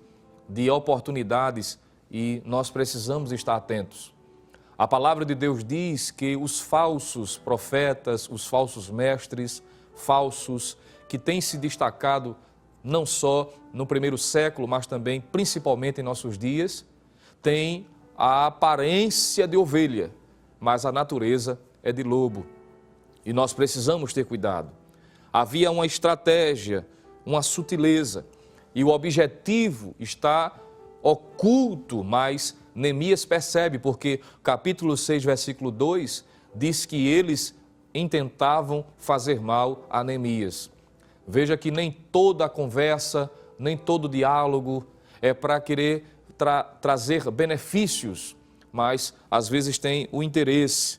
de oportunidades e nós precisamos estar atentos. A palavra de Deus diz que os falsos profetas, os falsos mestres, falsos que têm se destacado não só no primeiro século, mas também principalmente em nossos dias, têm a aparência de ovelha, mas a natureza é de lobo. E nós precisamos ter cuidado. Havia uma estratégia, uma sutileza, e o objetivo está oculto, mas Neemias percebe, porque capítulo 6, versículo 2, diz que eles intentavam fazer mal a Neemias. Veja que nem toda a conversa, nem todo diálogo é para querer trazer benefícios, mas às vezes tem o interesse,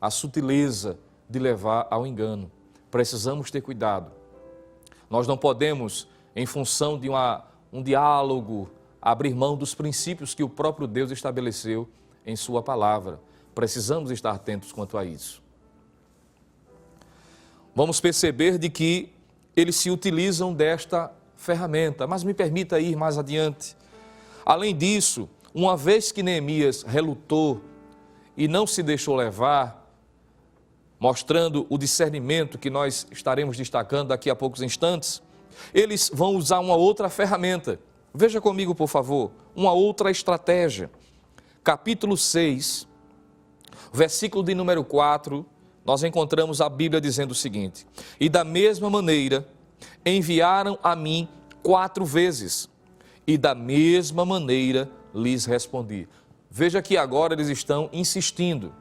a sutileza de levar ao engano. Precisamos ter cuidado. Nós não podemos, em função de um diálogo, abrir mão dos princípios que o próprio Deus estabeleceu em sua palavra. Precisamos estar atentos quanto a isso. Vamos perceber de que eles se utilizam desta ferramenta, mas me permita ir mais adiante. Além disso, uma vez que Neemias relutou e não se deixou levar, mostrando o discernimento que nós estaremos destacando daqui a poucos instantes, eles vão usar uma outra ferramenta. Veja comigo, por favor, uma outra estratégia. Capítulo 6, versículo de número 4, nós encontramos a Bíblia dizendo o seguinte: e da mesma maneira enviaram a mim 4 vezes, e da mesma maneira lhes respondi. Veja que agora eles estão insistindo.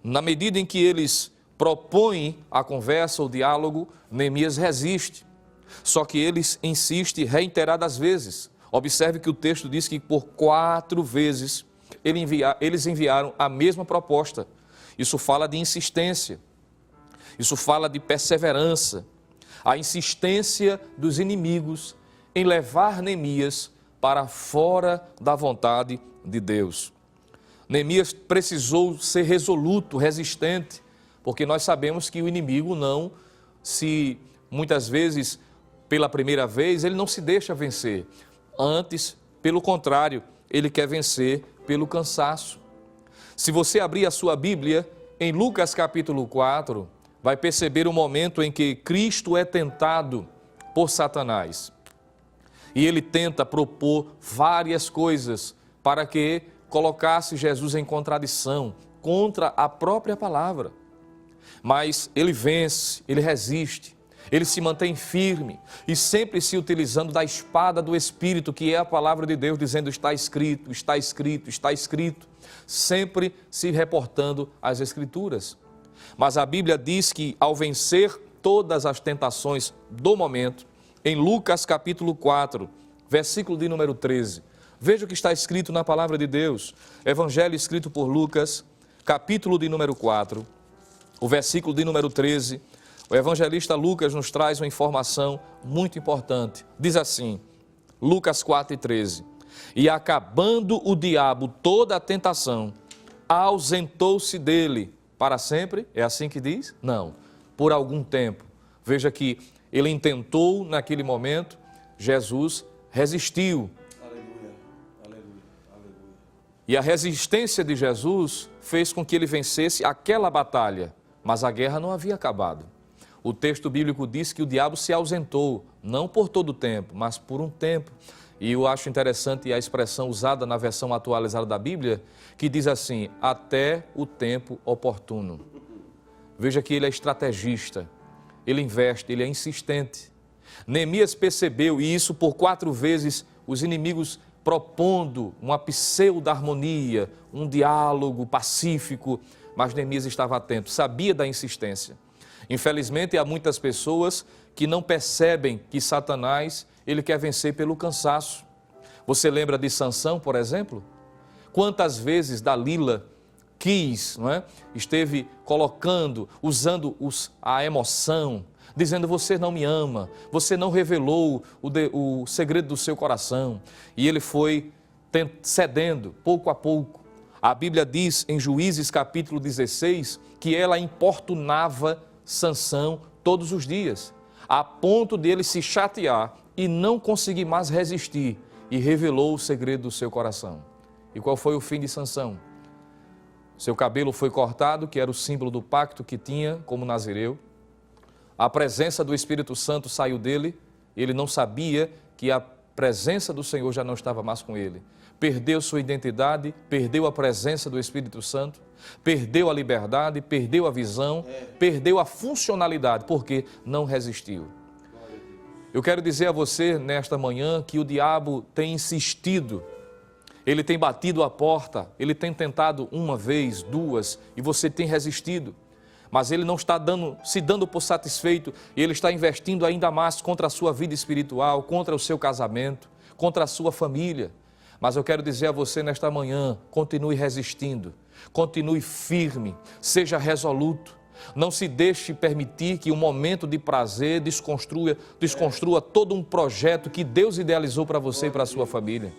Na medida em que eles propõem a conversa, o diálogo, Neemias resiste. Só que eles insistem reiteradas vezes. Observe que o texto diz que por 4 vezes eles enviaram a mesma proposta. Isso fala de insistência. Isso fala de perseverança. A insistência dos inimigos em levar Neemias para fora da vontade de Deus. Neemias precisou ser resoluto, resistente, porque nós sabemos que o inimigo muitas vezes, pela primeira vez, ele não se deixa vencer. Antes, pelo contrário, ele quer vencer pelo cansaço. Se você abrir a sua Bíblia, em Lucas capítulo 4, vai perceber o momento em que Cristo é tentado por Satanás. E ele tenta propor várias coisas para que colocasse Jesus em contradição contra a própria palavra. Mas ele vence, ele resiste, ele se mantém firme e sempre se utilizando da espada do Espírito, que é a palavra de Deus, dizendo está escrito, está escrito, está escrito, sempre se reportando às Escrituras. Mas a Bíblia diz que ao vencer todas as tentações do momento, em Lucas capítulo 4, versículo de número 13, veja o que está escrito na palavra de Deus, Evangelho escrito por Lucas, capítulo de número 4, o versículo de número 13, o evangelista Lucas nos traz uma informação muito importante. Diz assim, Lucas 4:13, e acabando o diabo toda a tentação, ausentou-se dele para sempre, é assim que diz? Não, por algum tempo. Veja que ele intentou naquele momento, Jesus resistiu. Aleluia, aleluia, aleluia. E a resistência de Jesus fez com que ele vencesse aquela batalha, mas a guerra não havia acabado. O texto bíblico diz que o diabo se ausentou, não por todo o tempo, mas por um tempo. E eu acho interessante a expressão usada na versão atualizada da Bíblia, que diz assim, até o tempo oportuno. Veja que ele é estrategista, ele investe, ele é insistente. Neemias percebeu, e isso por 4 vezes, os inimigos propondo uma pseudo-harmonia, um diálogo pacífico, mas Neemias estava atento, sabia da insistência. Infelizmente, há muitas pessoas que não percebem que Satanás, ele quer vencer pelo cansaço. Você lembra de Sansão, por exemplo? Quantas vezes Dalila quis, não é? Esteve colocando, usando a emoção, dizendo, você não me ama, você não revelou o segredo do seu coração. E ele foi cedendo, pouco a pouco. A Bíblia diz em Juízes capítulo 16, que ela importunava Sansão todos os dias, a ponto dele se chatear e não conseguir mais resistir, e revelou o segredo do seu coração. E qual foi o fim de Sansão? Seu cabelo foi cortado, que era o símbolo do pacto que tinha como nazireu. A presença do Espírito Santo saiu dele, ele não sabia que a presença do Senhor já não estava mais com ele. Perdeu sua identidade, perdeu a presença do Espírito Santo, perdeu a liberdade, perdeu a visão, perdeu a funcionalidade, porque não resistiu. Eu quero dizer a você nesta manhã que o diabo tem insistido, ele tem batido a porta, ele tem tentado 1 vez, 2, e você tem resistido. Mas ele não está se dando por satisfeito, e ele está investindo ainda mais contra a sua vida espiritual, contra o seu casamento, contra a sua família. Mas eu quero dizer a você nesta manhã, continue resistindo, continue firme, seja resoluto. Não se deixe permitir que um momento de prazer desconstrua todo um projeto que Deus idealizou para você e para a sua família.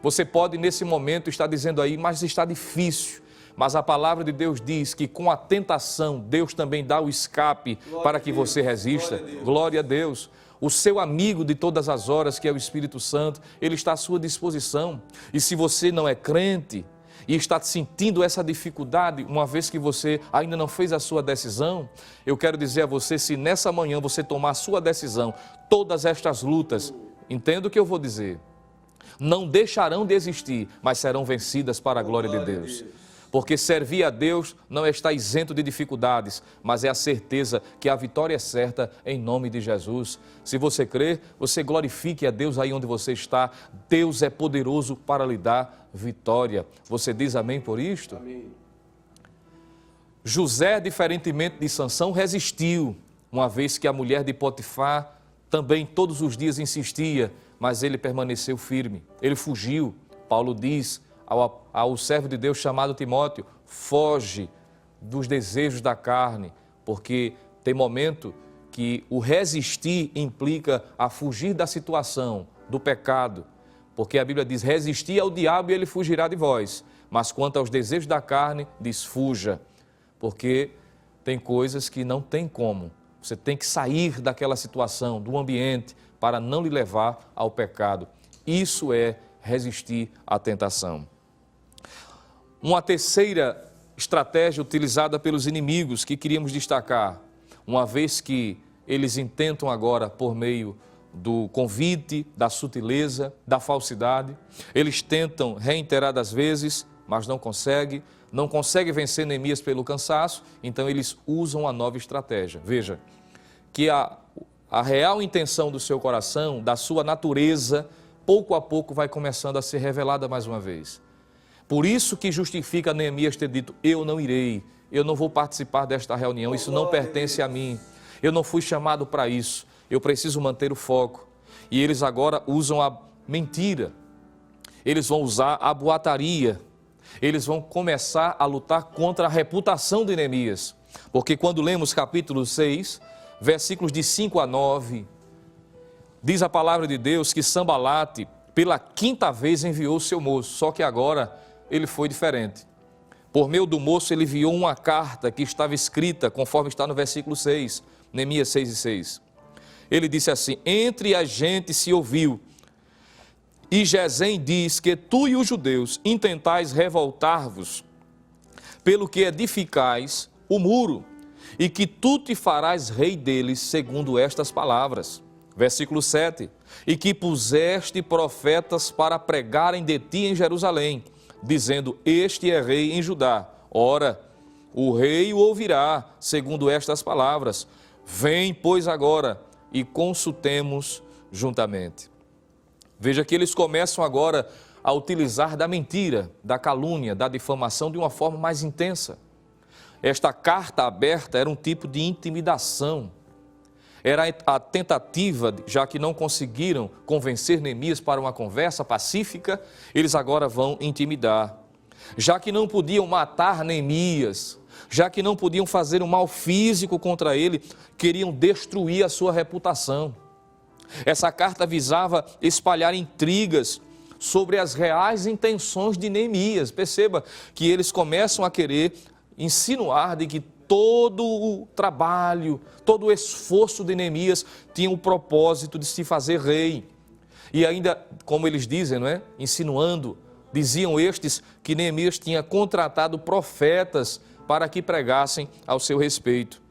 Você pode nesse momento estar dizendo aí, mas está difícil. Mas a palavra de Deus diz que com a tentação, Deus também dá o escape para que você resista. Glória a Deus. O seu amigo de todas as horas, que é o Espírito Santo, ele está à sua disposição. E se você não é crente e está sentindo essa dificuldade, uma vez que você ainda não fez a sua decisão, eu quero dizer a você, se nessa manhã você tomar a sua decisão, todas estas lutas, entenda o que eu vou dizer, não deixarão de existir, mas serão vencidas para a glória de Deus. Porque servir a Deus não está isento de dificuldades, mas é a certeza que a vitória é certa em nome de Jesus. Se você crer, você glorifique a Deus aí onde você está. Deus é poderoso para lhe dar vitória. Você diz amém por isto? Amém. José, diferentemente de Sansão, resistiu, uma vez que a mulher de Potifar também todos os dias insistia, mas ele permaneceu firme. Ele fugiu. Paulo diz ao servo de Deus chamado Timóteo, foge dos desejos da carne, porque tem momento que o resistir implica a fugir da situação, do pecado, porque a Bíblia diz, resistir ao diabo e ele fugirá de vós, mas quanto aos desejos da carne, diz, fuja, porque tem coisas que não tem como, você tem que sair daquela situação, do ambiente, para não lhe levar ao pecado. Isso é resistir à tentação. Uma terceira estratégia utilizada pelos inimigos que queríamos destacar, uma vez que eles intentam agora por meio do convite, da sutileza, da falsidade, eles tentam reiteradas vezes, mas não conseguem vencer Neemias pelo cansaço, então eles usam a nova estratégia. Veja, que a real intenção do seu coração, da sua natureza, pouco a pouco vai começando a ser revelada mais uma vez. Por isso que justifica Neemias ter dito, eu não irei, eu não vou participar desta reunião, isso não pertence a mim, eu não fui chamado para isso, eu preciso manter o foco. E eles agora usam a mentira, eles vão usar a boataria, eles vão começar a lutar contra a reputação de Neemias, porque quando lemos capítulo 6, versículos de 5 a 9, diz a palavra de Deus que Sambalate, pela 5ª vez enviou o seu moço, só que agora ele foi diferente. Por meio do moço ele enviou uma carta que estava escrita, conforme está no versículo 6, Neemias 6:6. ele disse assim: entre a gente se ouviu, e Gesem diz que tu e os judeus intentais revoltar-vos, pelo que edificais o muro, e que tu te farás rei deles, segundo estas palavras. Versículo 7, e que puseste profetas para pregarem de ti em Jerusalém, dizendo, este é rei em Judá. Ora, o rei o ouvirá, segundo estas palavras. Vem, pois, agora, e consultemos juntamente. Veja que eles começam agora a utilizar da mentira, da calúnia, da difamação de uma forma mais intensa. Esta carta aberta era um tipo de intimidação. Era a tentativa, já que não conseguiram convencer Neemias para uma conversa pacífica, eles agora vão intimidar. Já que não podiam matar Neemias, já que não podiam fazer um mal físico contra ele, queriam destruir a sua reputação. Essa carta visava espalhar intrigas sobre as reais intenções de Neemias. Perceba que eles começam a querer insinuar de que todo o trabalho, todo o esforço de Neemias tinha o propósito de se fazer rei. E ainda, como eles dizem, não é? Insinuando, diziam estes que Neemias tinha contratado profetas para que pregassem ao seu respeito.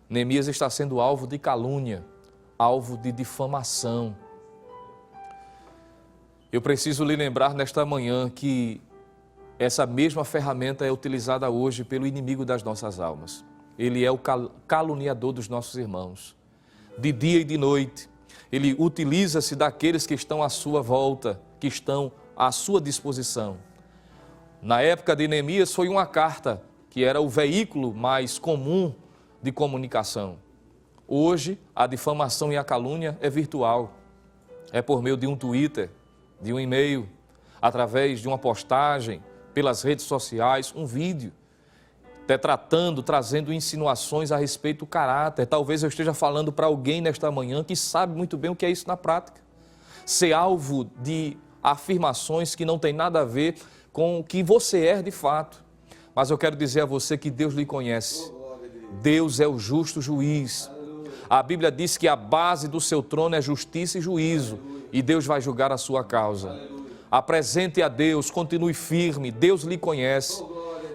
Neemias está sendo alvo de calúnia, alvo de difamação. Eu preciso lhe lembrar nesta manhã que essa mesma ferramenta é utilizada hoje pelo inimigo das nossas almas. Ele é o caluniador dos nossos irmãos. De dia e de noite, ele utiliza-se daqueles que estão à sua volta, que estão à sua disposição. Na época de Neemias foi uma carta, que era o veículo mais comum de comunicação. Hoje, a difamação e a calúnia é virtual. É por meio de um Twitter, de um e-mail, através de uma postagem, pelas redes sociais, um vídeo, trazendo insinuações a respeito do caráter. Talvez eu esteja falando para alguém nesta manhã que sabe muito bem o que é isso na prática. Ser alvo de afirmações que não tem nada a ver com o que você é de fato. Mas eu quero dizer a você que Deus lhe conhece. Deus é o justo juiz. A Bíblia diz que a base do seu trono é justiça e juízo, e Deus vai julgar a sua causa. Apresente a Deus, continue firme, Deus lhe conhece.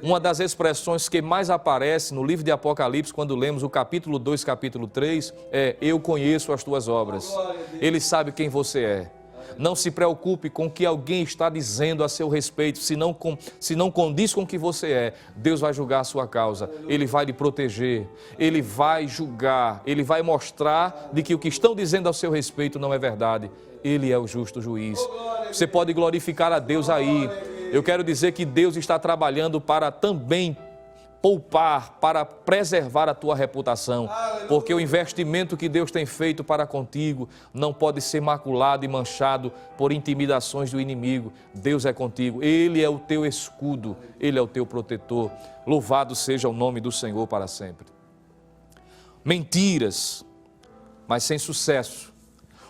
Uma das expressões que mais aparece no livro de Apocalipse, quando lemos o capítulo 2, capítulo 3, é: eu conheço as tuas obras. Ele sabe quem você é. Não se preocupe com o que alguém está dizendo a seu respeito, se não condiz com o que você é. Deus vai julgar a sua causa, Ele vai lhe proteger, Ele vai julgar, Ele vai mostrar de que o que estão dizendo a seu respeito não é verdade. Ele é o justo juiz. Você pode glorificar a Deus aí. Eu quero dizer que Deus está trabalhando para também poupar, para preservar a tua reputação, porque o investimento que Deus tem feito para contigo não pode ser maculado e manchado por intimidações do inimigo. Deus é contigo, Ele é o teu escudo, Ele é o teu protetor. Louvado seja o nome do Senhor para sempre. Mentiras, mas sem sucesso.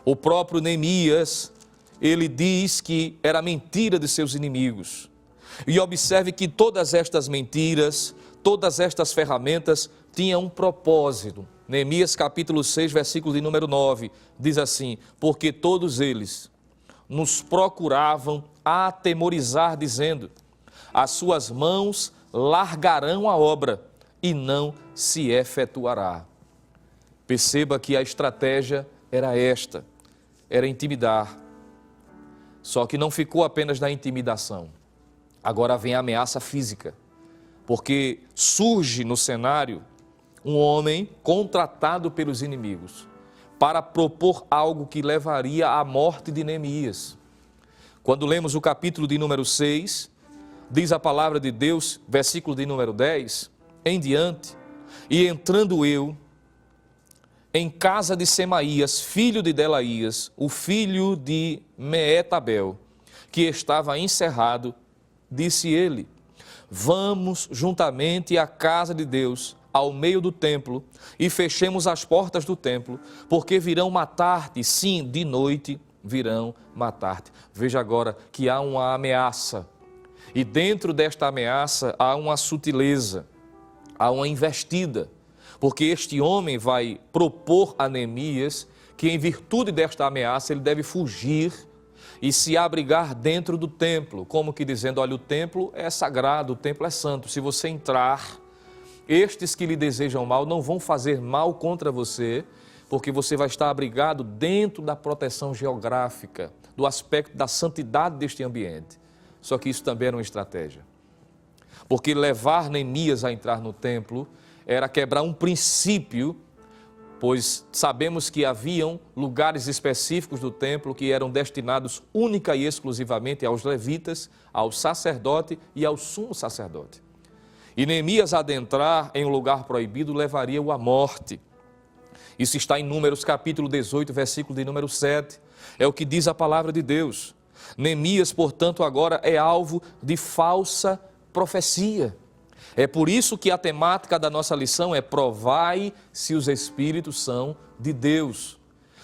O próprio Neemias, ele diz que era mentira de seus inimigos. E observe que todas estas mentiras, todas estas ferramentas tinham um propósito. Neemias capítulo 6, versículo de número 9, diz assim: porque todos eles nos procuravam atemorizar, dizendo, as suas mãos largarão a obra e não se efetuará. Perceba que a estratégia era esta, era intimidar. Só que não ficou apenas na intimidação. Agora vem a ameaça física, porque surge no cenário um homem contratado pelos inimigos para propor algo que levaria à morte de Neemias. Quando lemos o capítulo de número 6, diz a palavra de Deus, versículo de número 10, em diante, e entrando eu em casa de Semaías, filho de Delaías, o filho de Meetabel, que estava encerrado, disse ele, vamos juntamente à casa de Deus, ao meio do templo, e fechemos as portas do templo, porque virão matar-te, sim, de noite virão matar-te. Veja agora que há uma ameaça, e dentro desta ameaça há uma sutileza, há uma investida, porque este homem vai propor a Neemias que em virtude desta ameaça ele deve fugir e se abrigar dentro do templo, como que dizendo, olha, o templo é sagrado, o templo é santo, se você entrar, estes que lhe desejam mal não vão fazer mal contra você, porque você vai estar abrigado dentro da proteção geográfica, do aspecto da santidade deste ambiente. Só que isso também era uma estratégia, porque levar Neemias a entrar no templo era quebrar um princípio, pois sabemos que haviam lugares específicos do templo que eram destinados única e exclusivamente aos levitas, ao sacerdote e ao sumo sacerdote. E Neemias adentrar em um lugar proibido levaria-o à morte. Isso está em Números capítulo 18, versículo de número 7. É o que diz a palavra de Deus. Neemias, portanto, agora é alvo de falsa profecia. É por isso que a temática da nossa lição é provai se os espíritos são de Deus.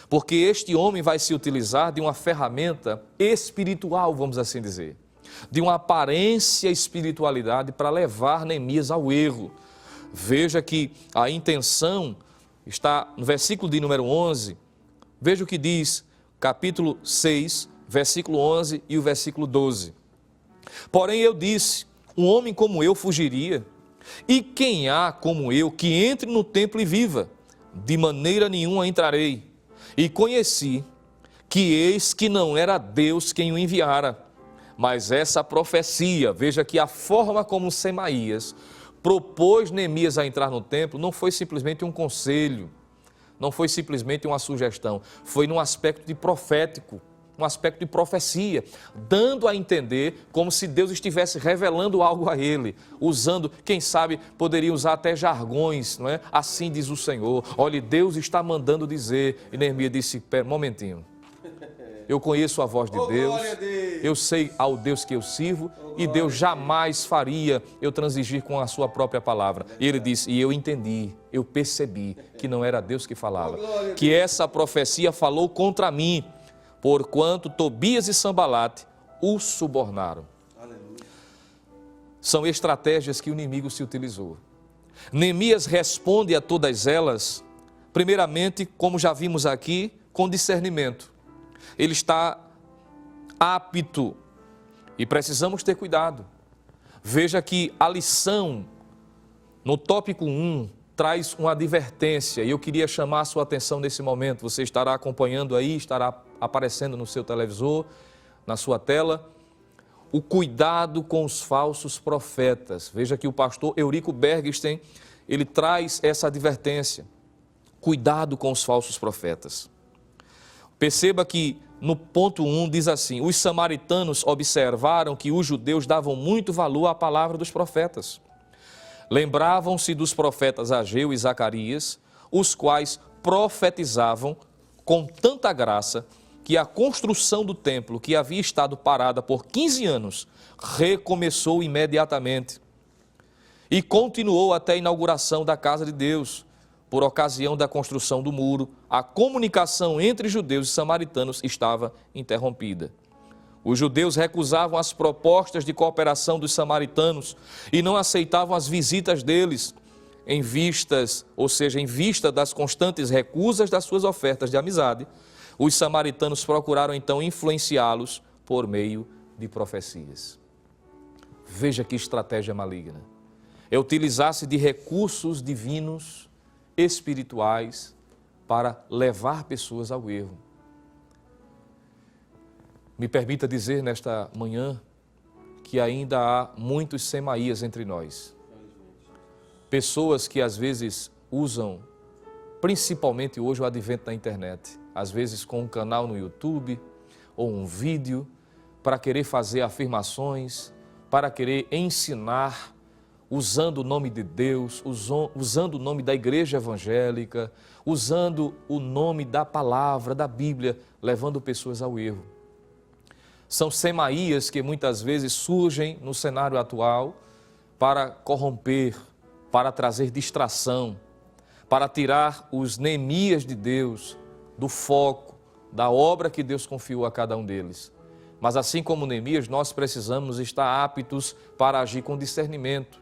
Porque este homem vai se utilizar de uma ferramenta espiritual, vamos assim dizer, de uma aparência espiritualidade para levar Neemias ao erro. Veja que a intenção está no versículo de número 11, veja o que diz, capítulo 6, versículo 11 e o versículo 12. Porém eu disse, um homem como eu fugiria, e quem há como eu que entre no templo e viva? De maneira nenhuma entrarei. E conheci que eis que não era Deus quem o enviara, mas essa profecia, veja que a forma como Semaías propôs Neemias a entrar no templo não foi simplesmente um conselho, não foi simplesmente uma sugestão, foi num aspecto de profético, um aspecto de profecia, dando a entender como se Deus estivesse revelando algo a ele, usando, quem sabe, poderia usar até jargões, não é? Assim diz o Senhor, olha, Deus está mandando dizer, e Neemias disse, pera, um momentinho, eu conheço a voz de Deus, eu sei ao Deus que eu sirvo, e Deus jamais faria eu transigir com a sua própria palavra. E ele disse, e eu entendi, eu percebi que não era Deus que falava, que essa profecia falou contra mim, porquanto Tobias e Sambalate o subornaram. Aleluia. São estratégias que o inimigo se utilizou. Neemias responde a todas elas, primeiramente, como já vimos aqui, com discernimento. Ele está apto e precisamos ter cuidado. Veja que a lição, no tópico 1, traz uma advertência e eu queria chamar a sua atenção nesse momento. Você estará acompanhando aí, estará aparecendo no seu televisor, na sua tela, o cuidado com os falsos profetas. Veja que o pastor Eurico Bergsten, ele traz essa advertência. Cuidado com os falsos profetas. Perceba que no ponto 1 diz assim, os samaritanos observaram que os judeus davam muito valor à palavra dos profetas. Lembravam-se dos profetas Ageu e Zacarias, os quais profetizavam com tanta graça que a construção do templo, que havia estado parada por 15 anos, recomeçou imediatamente e continuou até a inauguração da casa de Deus. Por ocasião da construção do muro, a comunicação entre judeus e samaritanos estava interrompida. Os judeus recusavam as propostas de cooperação dos samaritanos e não aceitavam as visitas deles, em vista das constantes recusas das suas ofertas de amizade. Os samaritanos procuraram então influenciá-los por meio de profecias. Veja que estratégia maligna. É utilizar-se de recursos divinos, espirituais, para levar pessoas ao erro. Me permita dizer nesta manhã que ainda há muitos Semaías entre nós. Pessoas que às vezes usam, principalmente hoje o advento da internet, às vezes com um canal no YouTube ou um vídeo, para querer fazer afirmações, para querer ensinar, usando o nome de Deus, usando o nome da igreja evangélica, usando o nome da palavra, da Bíblia, levando pessoas ao erro. São Semaías que muitas vezes surgem no cenário atual para corromper, para trazer distração, para tirar os Neemias de Deus do foco, da obra que Deus confiou a cada um deles. Mas assim como Neemias, nós precisamos estar aptos para agir com discernimento.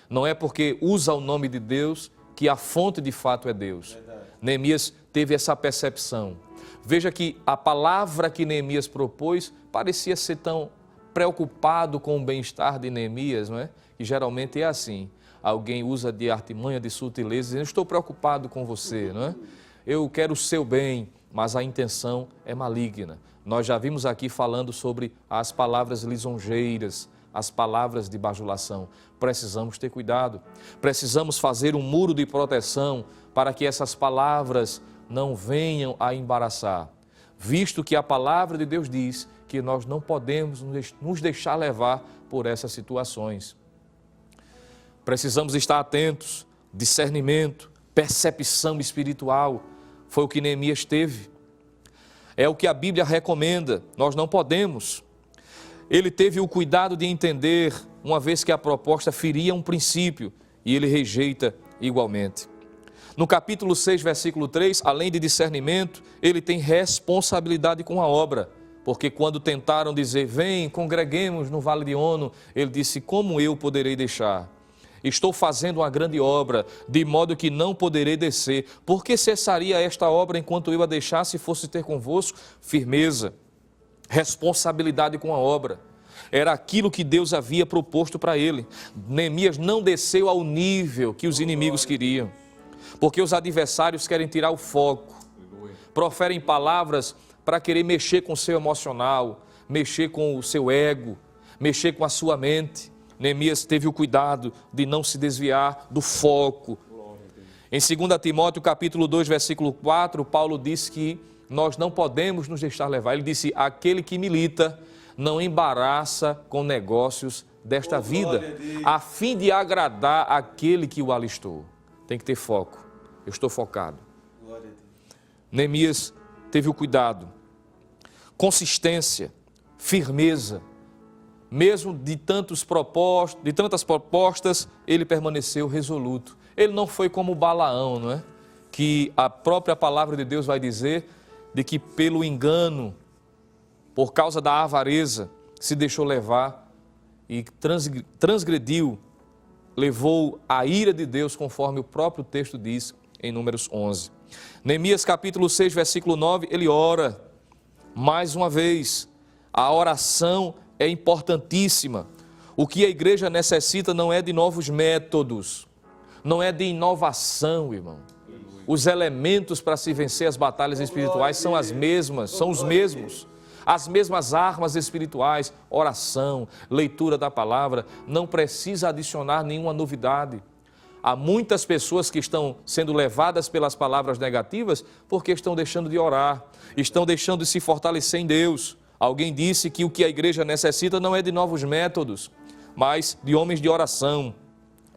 Não é porque usa o nome de Deus que a fonte de fato é Deus. Neemias teve essa percepção. Veja que a palavra que Neemias propôs parecia ser tão preocupado com o bem-estar de Neemias, não é? E geralmente é assim. Alguém usa de artimanha, de sutileza, dizendo, eu estou preocupado com você, não é? Eu quero o seu bem, mas a intenção é maligna. Nós já vimos aqui falando sobre as palavras lisonjeiras, as palavras de bajulação. Precisamos ter cuidado. Precisamos fazer um muro de proteção para que essas palavras não venham a embaraçar. Visto que a palavra de Deus diz que nós não podemos nos deixar levar por essas situações. Precisamos estar atentos, discernimento, percepção espiritual. Foi o que Neemias teve. É o que a Bíblia recomenda. Nós não podemos. Ele teve o cuidado de entender, uma vez que a proposta feria um princípio, e ele rejeita igualmente. No capítulo 6, versículo 3, além de discernimento, ele tem responsabilidade com a obra. Porque quando tentaram dizer, vem, congreguemos no Vale de Ono, ele disse, como eu poderei deixar? Estou fazendo uma grande obra, de modo que não poderei descer. Por que cessaria esta obra enquanto eu a deixasse e fosse ter convosco? Firmeza, responsabilidade com a obra. Era aquilo que Deus havia proposto para ele. Neemias não desceu ao nível que os inimigos queriam. Porque os adversários querem tirar o foco. Proferem palavras para querer mexer com o seu emocional, mexer com o seu ego, mexer com a sua mente. Neemias teve o cuidado de não se desviar do foco. Em 2 Timóteo, capítulo 2, versículo 4, Paulo diz que nós não podemos nos deixar levar. Ele disse, aquele que milita não embaraça com negócios desta vida, a fim de agradar aquele que o alistou. Tem que ter foco. Eu estou focado. Neemias teve o cuidado, consistência, firmeza. Mesmo de tantas propostas, ele permaneceu resoluto. Ele não foi como Balaão, não é? Que a própria palavra de Deus vai dizer de que pelo engano, por causa da avareza, se deixou levar e transgrediu, levou a ira de Deus, conforme o próprio texto diz em Números 11. Neemias capítulo 6, versículo 9, ele ora mais uma vez. A oração é importantíssima. O que a igreja necessita não é de novos métodos, não é de inovação, irmão. Os elementos para se vencer as batalhas espirituais são as mesmas, são os mesmos. As mesmas armas espirituais, oração, leitura da palavra, não precisa adicionar nenhuma novidade. Há muitas pessoas que estão sendo levadas pelas palavras negativas porque estão deixando de orar, estão deixando de se fortalecer em Deus. Alguém disse que o que a igreja necessita não é de novos métodos, mas de homens de oração,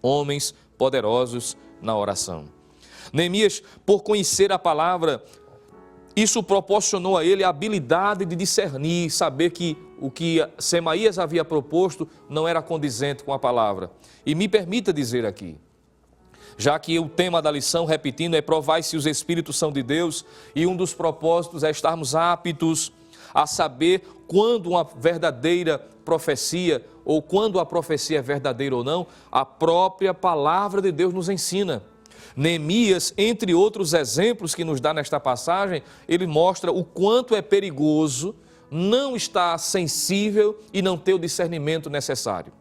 homens poderosos na oração. Neemias, por conhecer a palavra, isso proporcionou a ele a habilidade de discernir, saber que o que Semaías havia proposto não era condizente com a palavra. E me permita dizer aqui, já que o tema da lição, repetindo, é provar se os Espíritos são de Deus, e um dos propósitos é estarmos aptos a saber quando uma verdadeira profecia, ou quando a profecia é verdadeira ou não, a própria palavra de Deus nos ensina. Neemias, entre outros exemplos que nos dá nesta passagem, ele mostra o quanto é perigoso não estar sensível e não ter o discernimento necessário.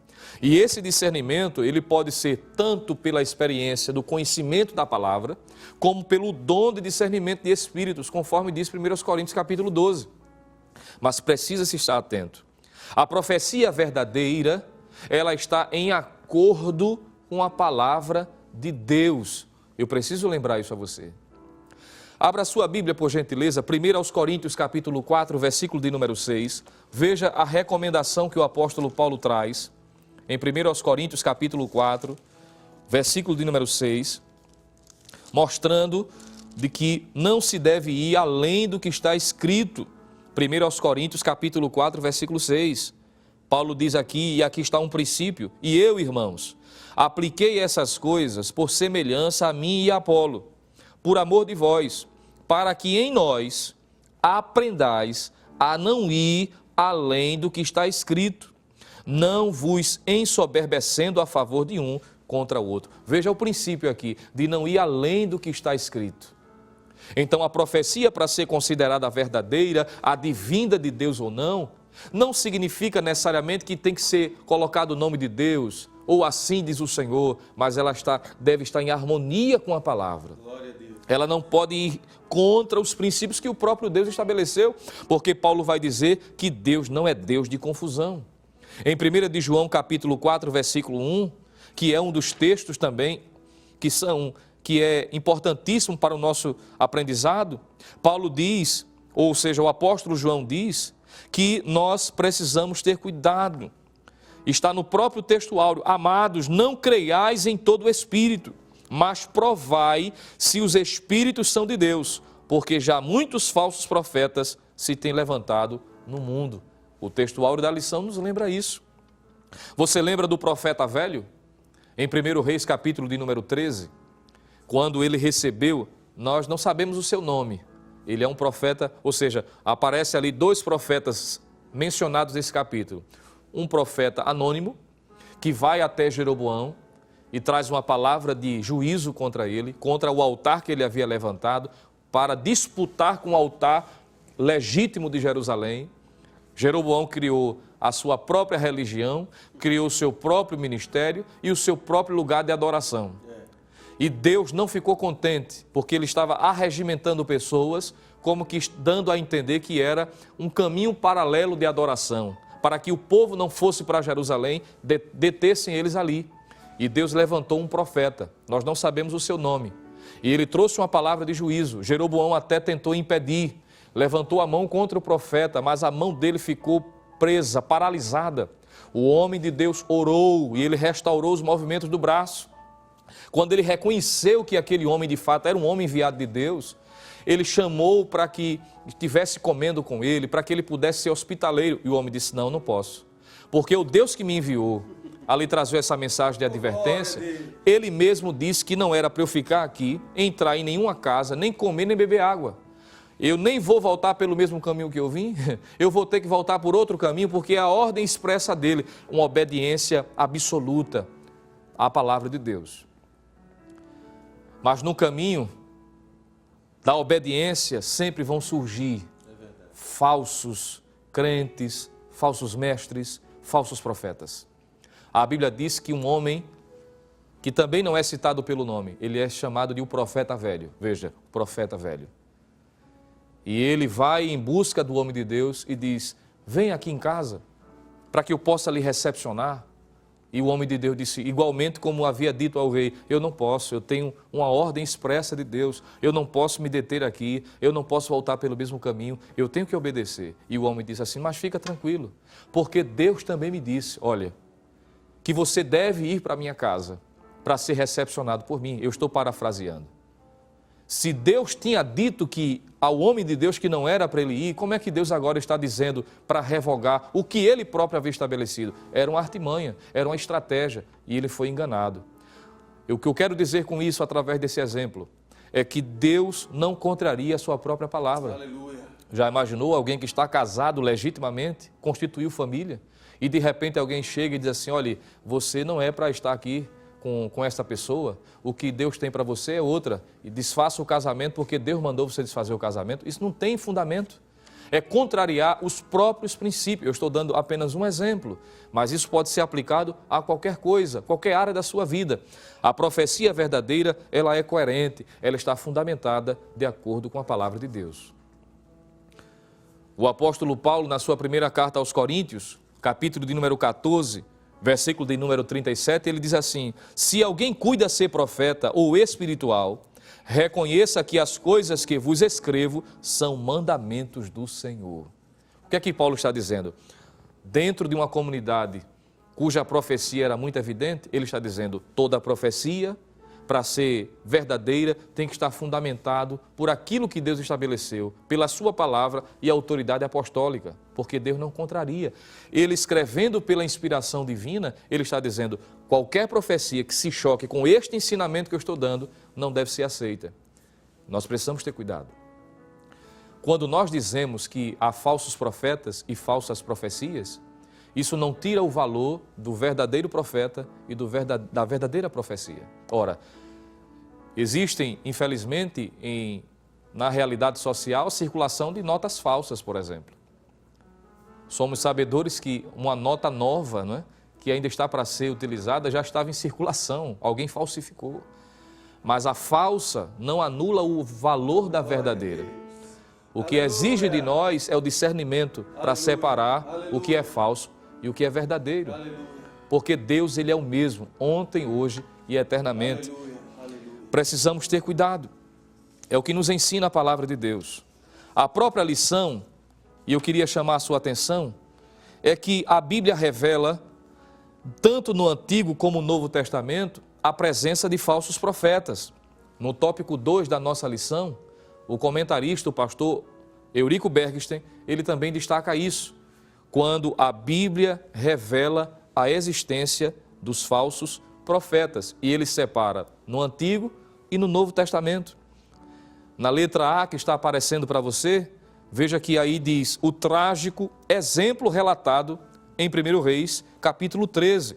E esse discernimento, ele pode ser tanto pela experiência do conhecimento da palavra, como pelo dom de discernimento de espíritos, conforme diz 1 Coríntios capítulo 12. Mas precisa-se estar atento. A profecia verdadeira, ela está em acordo com a palavra de Deus. Eu preciso lembrar isso a você. Abra sua Bíblia, por gentileza, 1 Coríntios capítulo 4, versículo de número 6. Veja a recomendação que o apóstolo Paulo traz em 1 Coríntios capítulo 4, versículo de número 6, mostrando de que não se deve ir além do que está escrito. 1 Coríntios capítulo 4, versículo 6. Paulo diz aqui, e aqui está um princípio, e eu, irmãos, apliquei essas coisas por semelhança a mim e a Apolo, por amor de vós, para que em nós aprendais a não ir além do que está escrito, não vos ensoberbecendo a favor de um contra o outro. Veja o princípio aqui, de não ir além do que está escrito. Então, a profecia, para ser considerada verdadeira, advinda de Deus ou não significa necessariamente que tem que ser colocado o nome de Deus, ou assim diz o Senhor, mas ela deve estar em harmonia com a palavra. Glória a Deus. Ela não pode ir contra os princípios que o próprio Deus estabeleceu, porque Paulo vai dizer que Deus não é Deus de confusão. Em 1 de João, capítulo 4, versículo 1, que é um dos textos também que é importantíssimo para o nosso aprendizado, Paulo diz, ou seja, o apóstolo João diz, que nós precisamos ter cuidado. Está no próprio texto áureo: amados, não creiais em todo o espírito, mas provai se os espíritos são de Deus, porque já muitos falsos profetas se têm levantado no mundo. O texto áureo da lição nos lembra isso. Você lembra do profeta velho? Em 1 Reis, capítulo de número 13, quando ele recebeu, nós não sabemos o seu nome, ele é um profeta, ou seja, aparece ali 2 profetas mencionados nesse capítulo. Um profeta anônimo, que vai até Jeroboão e traz uma palavra de juízo contra ele, contra o altar que ele havia levantado, para disputar com o altar legítimo de Jerusalém. Jeroboão criou a sua própria religião, criou o seu próprio ministério e o seu próprio lugar de adoração. E Deus não ficou contente, porque ele estava arregimentando pessoas, como que dando a entender que era um caminho paralelo de adoração, para que o povo não fosse para Jerusalém, detessem eles ali. E Deus levantou um profeta, nós não sabemos o seu nome, e ele trouxe uma palavra de juízo. Jeroboão até tentou impedir, levantou a mão contra o profeta, mas a mão dele ficou presa, paralisada. O homem de Deus orou e ele restaurou os movimentos do braço. Quando ele reconheceu que aquele homem de fato era um homem enviado de Deus, ele chamou para que estivesse comendo com ele, para que ele pudesse ser hospitaleiro. E o homem disse: não posso, porque o Deus que me enviou ali trazou essa mensagem de advertência. Ele mesmo disse que não era para eu ficar aqui, entrar em nenhuma casa, nem comer, nem beber água. Eu nem vou voltar pelo mesmo caminho que eu vim, eu vou ter que voltar por outro caminho, porque é a ordem expressa dele, uma obediência absoluta à palavra de Deus. Mas no caminho da obediência sempre vão surgir falsos crentes, falsos mestres, falsos profetas. A Bíblia diz que um homem que também não é citado pelo nome, ele é chamado de o profeta velho. Veja, o profeta velho. E ele vai em busca do homem de Deus e diz: vem aqui em casa, para que eu possa lhe recepcionar. E o homem de Deus disse, igualmente como havia dito ao rei: eu não posso, eu tenho uma ordem expressa de Deus, eu não posso me deter aqui, eu não posso voltar pelo mesmo caminho, eu tenho que obedecer. E o homem disse assim: mas fica tranquilo, porque Deus também me disse, olha, que você deve ir para a minha casa para ser recepcionado por mim. Eu estou parafraseando. Se Deus tinha dito que ao homem de Deus que não era para ele ir, como é que Deus agora está dizendo para revogar o que ele próprio havia estabelecido? Era uma artimanha, era uma estratégia, e ele foi enganado. O que eu quero dizer com isso, através desse exemplo, é que Deus não contraria a sua própria palavra. Aleluia. Já imaginou alguém que está casado legitimamente, constituiu família, e de repente alguém chega e diz assim: olha, você não é para estar aqui com essa pessoa, o que Deus tem para você é outra, e desfaça o casamento porque Deus mandou você desfazer o casamento. Isso não tem fundamento, é contrariar os próprios princípios. Eu estou dando apenas um exemplo, mas isso pode ser aplicado a qualquer coisa, qualquer área da sua vida. A profecia verdadeira, ela é coerente, ela está fundamentada de acordo com a palavra de Deus. O apóstolo Paulo, na sua primeira carta aos Coríntios, capítulo de número 14, versículo de número 37, ele diz assim: se alguém cuida ser profeta ou espiritual, reconheça que as coisas que vos escrevo são mandamentos do Senhor. O que é que Paulo está dizendo? Dentro de uma comunidade cuja profecia era muito evidente, ele está dizendo: toda profecia, para ser verdadeira, tem que estar fundamentado por aquilo que Deus estabeleceu, pela sua palavra e autoridade apostólica, porque Deus não contraria. Ele, escrevendo pela inspiração divina, ele está dizendo: qualquer profecia que se choque com este ensinamento que eu estou dando, não deve ser aceita. Nós precisamos ter cuidado. Quando nós dizemos que há falsos profetas e falsas profecias, isso não tira o valor do verdadeiro profeta e da verdadeira profecia. Ora, existem, infelizmente, em na realidade social a circulação de notas falsas, por exemplo. Somos sabedores que uma nota nova, não é, que ainda está para ser utilizada, já estava em circulação, alguém falsificou. Mas a falsa não anula o valor da verdadeira. O que exige de nós é o discernimento para separar o que é falso e o que é verdadeiro. Porque Deus, Ele é o mesmo, ontem, hoje e eternamente. Precisamos ter cuidado. É o que nos ensina a palavra de Deus. A própria lição, e eu queria chamar a sua atenção, é que a Bíblia revela, tanto no Antigo como no Novo Testamento, a presença de falsos profetas. No tópico 2 da nossa lição, o comentarista, o pastor Eurico Bergsten, ele também destaca isso, quando a Bíblia revela a existência dos falsos profetas. E ele separa no Antigo e no Novo Testamento. Na letra A que está aparecendo para você, veja que aí diz o trágico exemplo relatado em 1 Reis, capítulo 13,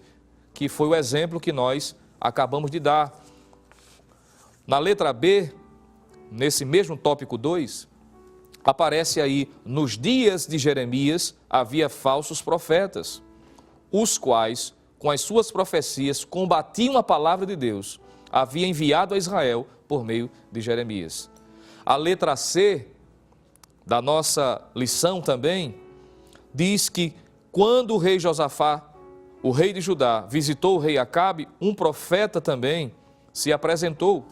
que foi o exemplo que nós acabamos de dar. Na letra B, nesse mesmo tópico 2, aparece aí, nos dias de Jeremias havia falsos profetas, os quais, com as suas profecias, combatiam a palavra de Deus, havia enviado a Israel por meio de Jeremias. A letra C da nossa lição também diz que quando o rei Josafá, o rei de Judá, visitou o rei Acabe, um profeta também se apresentou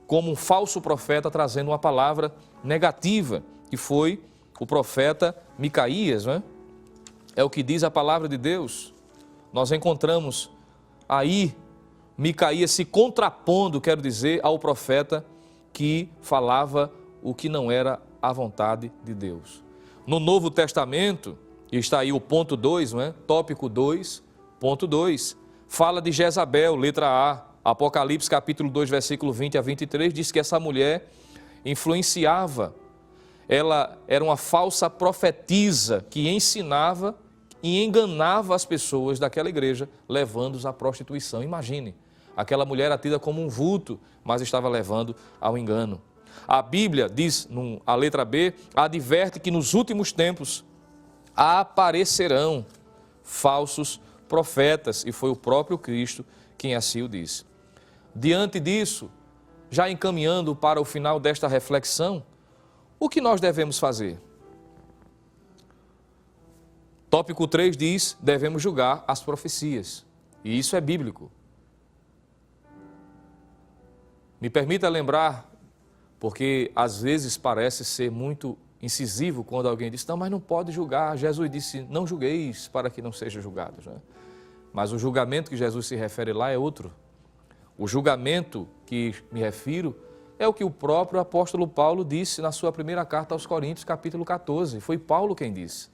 como um falso profeta, trazendo uma palavra negativa, que foi o profeta Micaías, não é? É o que diz a palavra de Deus. Nós encontramos aí Micaías se contrapondo, quero dizer, ao profeta que falava o que não era a vontade de Deus. No Novo Testamento, e está aí o ponto 2, não é? Tópico 2, ponto 2, fala de Jezabel, letra A. Apocalipse capítulo 2, versículo 20 a 23, diz que essa mulher influenciava, ela era uma falsa profetisa que ensinava e enganava as pessoas daquela igreja, levando-os à prostituição. Imagine, aquela mulher era tida como um vulto, mas estava levando ao engano. A Bíblia diz, a letra B, adverte que nos últimos tempos aparecerão falsos profetas, e foi o próprio Cristo quem assim o disse. Diante disso, já encaminhando para o final desta reflexão, o que nós devemos fazer? Tópico 3 diz, devemos julgar as profecias, e isso é bíblico. Me permita lembrar, porque às vezes parece ser muito incisivo quando alguém diz, não, mas não pode julgar. Jesus disse, não julgueis para que não sejam julgados, né? Mas o julgamento que Jesus se refere lá é outro. O julgamento que me refiro é o que o próprio apóstolo Paulo disse na sua primeira carta aos Coríntios, capítulo 14. Foi Paulo quem disse.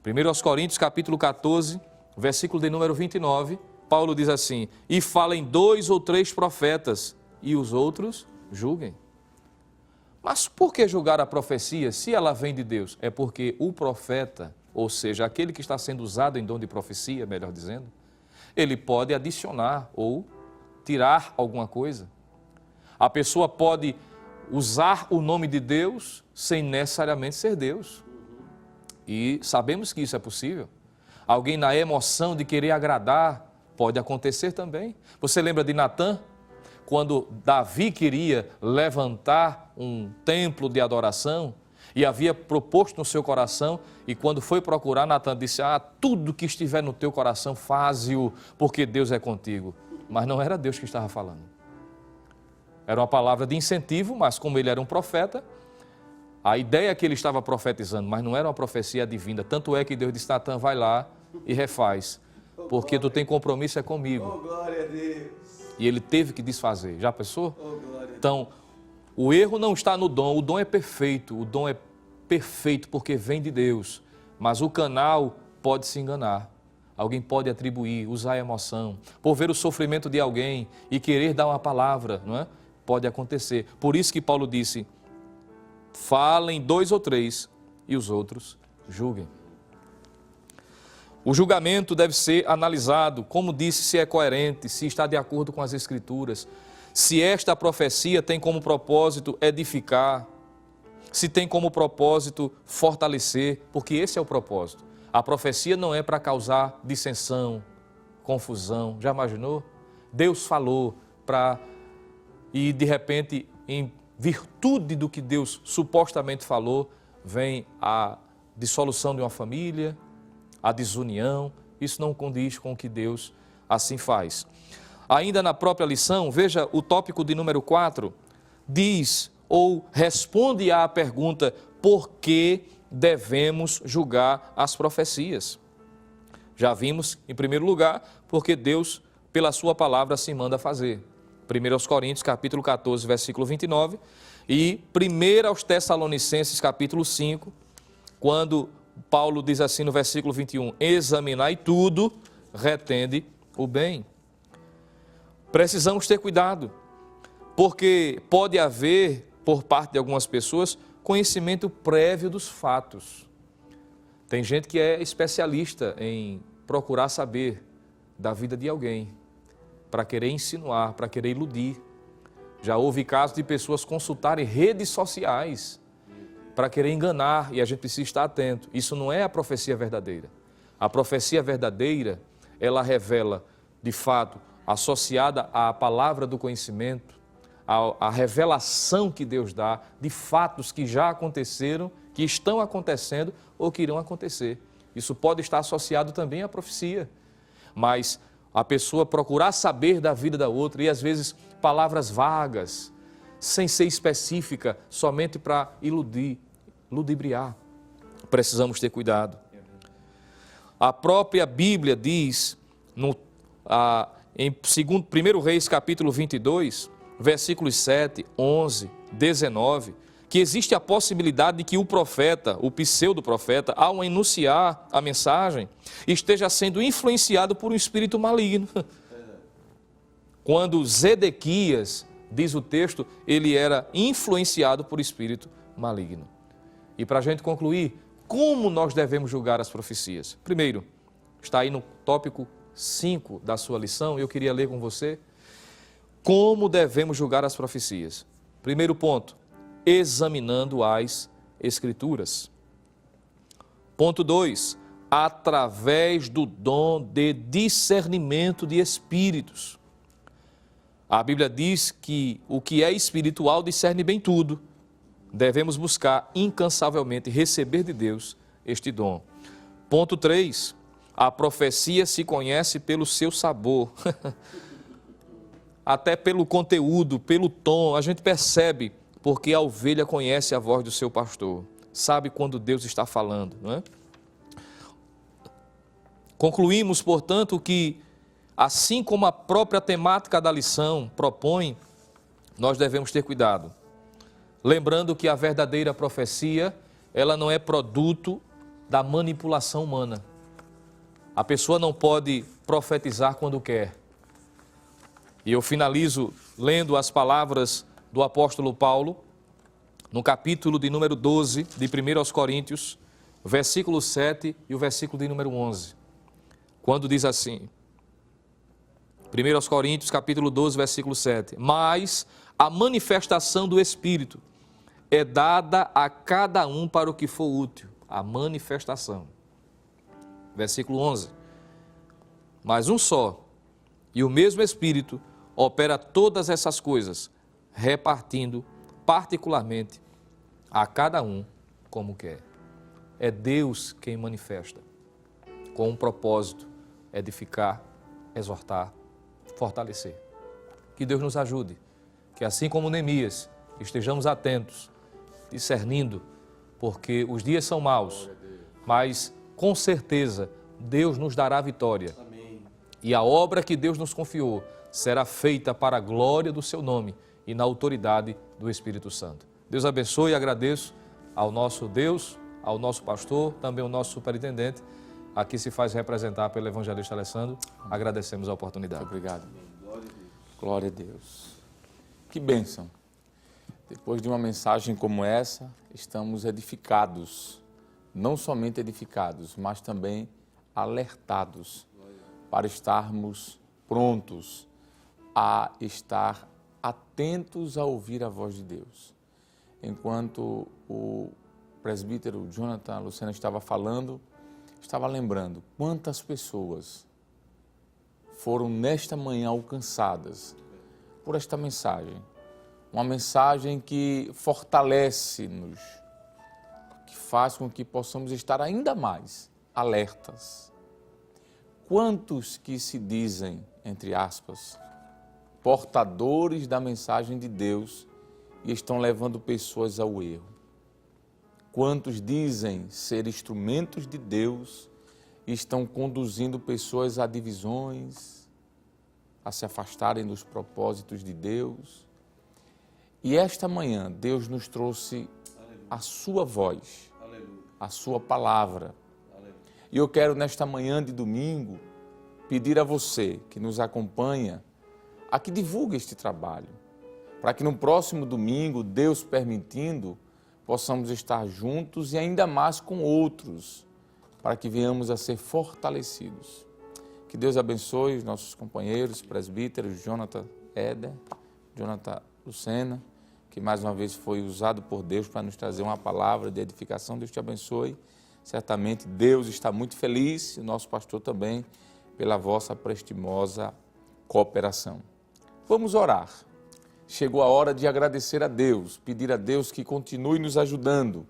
1 aos Coríntios, capítulo 14, versículo de número 29, Paulo diz assim, e falem 2 ou 3 profetas, e os outros julguem. Mas por que julgar a profecia se ela vem de Deus? É porque o profeta, ou seja, aquele que está sendo usado em dom de profecia, melhor dizendo, ele pode adicionar ou tirar alguma coisa. A pessoa pode usar o nome de Deus sem necessariamente ser Deus. E sabemos que isso é possível. Alguém na emoção de querer agradar, pode acontecer também. Você lembra de Natã? Quando Davi queria levantar um templo de adoração e havia proposto no seu coração, e quando foi procurar, Natã disse, tudo que estiver no teu coração, faze-o, porque Deus é contigo. Mas não era Deus que estava falando. Era uma palavra de incentivo, mas como ele era um profeta, a ideia é que ele estava profetizando, mas não era uma profecia divina. Tanto é que Deus disse, Natã, vai lá e refaz, porque tu tem compromisso comigo. Oh, glória a Deus. E ele teve que desfazer. Já pensou? Então, o erro não está no dom. O dom é perfeito. O dom é perfeito porque vem de Deus. Mas o canal pode se enganar. Alguém pode atribuir, usar a emoção. Por ver o sofrimento de alguém e querer dar uma palavra, não é? Pode acontecer. Por isso que Paulo disse, falem 2 ou 3 e os outros julguem. O julgamento deve ser analisado, como disse, se é coerente, se está de acordo com as Escrituras, se esta profecia tem como propósito edificar, se tem como propósito fortalecer, porque esse é o propósito. A profecia não é para causar dissensão, confusão. Já imaginou? Deus falou e de repente, em virtude do que Deus supostamente falou, vem a dissolução de uma família, a desunião. Isso não condiz com o que Deus assim faz. Ainda na própria lição, veja o tópico de número 4, diz ou responde à pergunta: por que devemos julgar as profecias? Já vimos, em primeiro lugar, porque Deus, pela sua palavra, se manda fazer. 1 Coríntios, capítulo 14, versículo 29, e 1 Tessalonicenses, capítulo 5, quando Paulo diz assim no versículo 21, examinai tudo, retende o bem. Precisamos ter cuidado, porque pode haver, por parte de algumas pessoas, conhecimento prévio dos fatos. Tem gente que é especialista em procurar saber da vida de alguém, para querer insinuar, para querer iludir. Já houve casos de pessoas consultarem redes sociais para querer enganar, e a gente precisa estar atento. Isso não é a profecia verdadeira. A profecia verdadeira, ela revela, de fato, associada à palavra do conhecimento, à revelação que Deus dá de fatos que já aconteceram, que estão acontecendo ou que irão acontecer. Isso pode estar associado também à profecia, mas a pessoa procurar saber da vida da outra e às vezes palavras vagas, sem ser específica, somente para ludibriar. Precisamos ter cuidado. A própria Bíblia diz, em 1 Reis, capítulo 22, versículos 7, 11, 19, que existe a possibilidade de que o profeta, o pseudo-profeta, ao enunciar a mensagem, esteja sendo influenciado por um espírito maligno. Quando Zedequias, diz o texto, ele era influenciado por espírito maligno. E para a gente concluir, como nós devemos julgar as profecias? Primeiro, está aí no tópico 5 da sua lição, eu queria ler com você. Como devemos julgar as profecias? Primeiro ponto, examinando as Escrituras. Ponto 2, através do dom de discernimento de espíritos. A Bíblia diz que o que é espiritual discerne bem tudo. Devemos buscar incansavelmente receber de Deus este dom. Ponto 3, a profecia se conhece pelo seu sabor. Até pelo conteúdo, pelo tom, a gente percebe, porque a ovelha conhece a voz do seu pastor, sabe quando Deus está falando, não é? Concluímos, portanto, que, assim como a própria temática da lição propõe, nós devemos ter cuidado. Lembrando que a verdadeira profecia, ela não é produto da manipulação humana. A pessoa não pode profetizar quando quer. E eu finalizo lendo as palavras do apóstolo Paulo, no capítulo de número 12 de 1 Coríntios, versículo 7 e o versículo de número 11. Quando diz assim, 1 Coríntios, capítulo 12, versículo 7. Mas a manifestação do Espírito é dada a cada um para o que for útil. A manifestação. Versículo 11. Mas um só, e o mesmo Espírito opera todas essas coisas, repartindo particularmente a cada um como quer. É Deus quem manifesta, com um propósito, edificar, exortar, fortalecer. Que Deus nos ajude, que assim como Neemias, estejamos atentos, discernindo, porque os dias são maus, mas com certeza Deus nos dará vitória. Amém. E a obra que Deus nos confiou será feita para a glória do seu nome e na autoridade do Espírito Santo. Deus abençoe e agradeço ao nosso Deus, ao nosso pastor, também ao nosso superintendente, aqui se faz representar pelo evangelista Alessandro. Agradecemos a oportunidade. Muito obrigado. Glória a Deus. Que bênção. Depois de uma mensagem como essa, estamos edificados. Não somente edificados, mas também alertados para estarmos prontos a estar atentos a ouvir a voz de Deus. Enquanto o presbítero Jonathan Lucena estava falando, estava lembrando quantas pessoas foram nesta manhã alcançadas por esta mensagem. Uma mensagem que fortalece-nos, que faz com que possamos estar ainda mais alertas. Quantos que se dizem, entre aspas, portadores da mensagem de Deus e estão levando pessoas ao erro? Quantos dizem ser instrumentos de Deus e estão conduzindo pessoas a divisões, a se afastarem dos propósitos de Deus? E esta manhã Deus nos trouxe a sua voz, a sua palavra. E eu quero nesta manhã de domingo pedir a você que nos acompanha a que divulgue este trabalho, para que no próximo domingo, Deus permitindo, possamos estar juntos e ainda mais com outros, para que venhamos a ser fortalecidos. Que Deus abençoe os nossos companheiros, presbíteros, Jonathan Éder, Jonathan Lucena, que mais uma vez foi usado por Deus para nos trazer uma palavra de edificação. Deus te abençoe. Certamente Deus está muito feliz, e o nosso pastor também, pela vossa prestimosa cooperação. Vamos orar. Chegou a hora de agradecer a Deus, pedir a Deus que continue nos ajudando,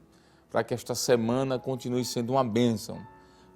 para que esta semana continue sendo uma bênção.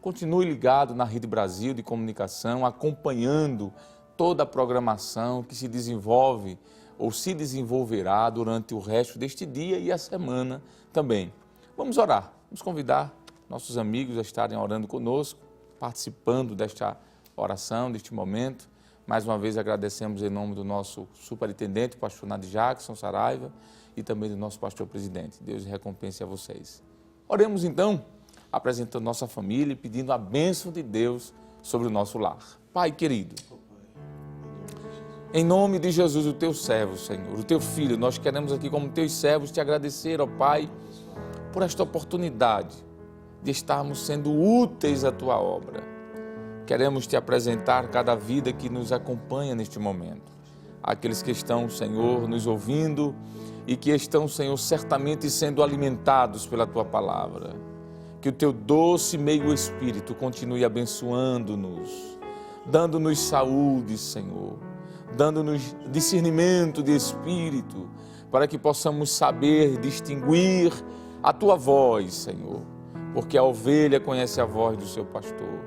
Continue ligado na Rede Brasil de Comunicação, acompanhando toda a programação que se desenvolve ou se desenvolverá durante o resto deste dia e a semana também. Vamos orar, vamos convidar nossos amigos a estarem orando conosco, participando desta oração, deste momento. Mais uma vez agradecemos em nome do nosso superintendente, o pastor Nadir Jackson Saraiva, e também do nosso pastor presidente. Deus recompense a vocês. Oremos então, apresentando nossa família e pedindo a bênção de Deus sobre o nosso lar. Pai querido, em nome de Jesus, o teu servo, Senhor, o teu filho, nós queremos aqui como teus servos te agradecer, ó Pai, por esta oportunidade de estarmos sendo úteis à tua obra. Queremos te apresentar cada vida que nos acompanha neste momento. Aqueles que estão, Senhor, nos ouvindo e que estão, Senhor, certamente sendo alimentados pela tua palavra. Que o teu doce meio Espírito continue abençoando-nos, dando-nos saúde, Senhor, dando-nos discernimento de espírito, para que possamos saber distinguir a tua voz, Senhor, porque a ovelha conhece a voz do seu pastor.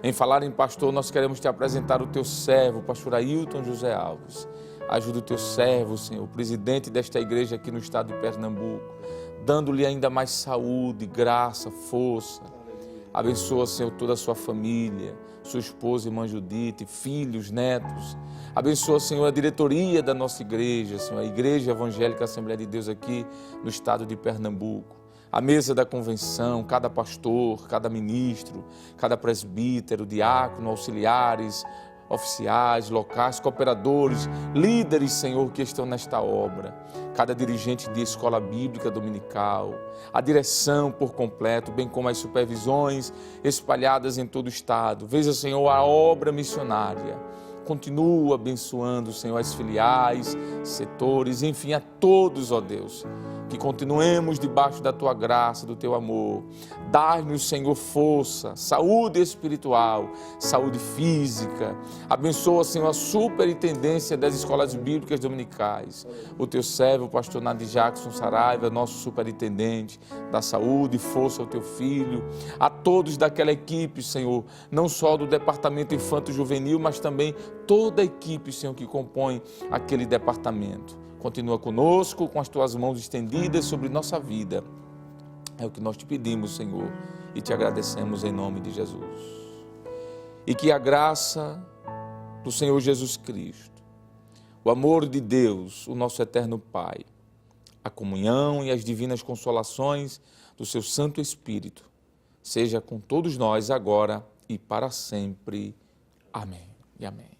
Em falar em pastor, nós queremos te apresentar o teu servo, o pastor Ailton José Alves. Ajuda o teu servo, Senhor, o presidente desta igreja aqui no estado de Pernambuco, dando-lhe ainda mais saúde, graça, força. Abençoa, Senhor, toda a sua família, sua esposa, irmã Judite, filhos, netos. Abençoa, Senhor, a diretoria da nossa igreja, Senhor, a Igreja Evangélica Assembleia de Deus aqui no estado de Pernambuco. A mesa da convenção, cada pastor, cada ministro, cada presbítero, diácono, auxiliares, oficiais, locais, cooperadores, líderes, Senhor, que estão nesta obra, cada dirigente de escola bíblica dominical, a direção por completo, bem como as supervisões espalhadas em todo o estado. Veja, Senhor, a obra missionária. Continua abençoando, Senhor, as filiais, setores, enfim, a todos, ó Deus, que continuemos debaixo da Tua graça, do Teu amor. Dá-nos, Senhor, força, saúde espiritual, saúde física. Abençoa, Senhor, a superintendência das escolas bíblicas dominicais. O Teu servo, o pastor Nadir Jackson Saraiva, nosso superintendente da saúde, força ao Teu filho. A todos daquela equipe, Senhor, não só do Departamento Infanto-Juvenil, mas também toda a equipe, Senhor, que compõe aquele departamento. Continua conosco, com as Tuas mãos estendidas sobre nossa vida. É o que nós te pedimos, Senhor, e te agradecemos em nome de Jesus. E que a graça do Senhor Jesus Cristo, o amor de Deus, o nosso eterno Pai, a comunhão e as divinas consolações do seu Santo Espírito, seja com todos nós agora e para sempre. Amém e amém.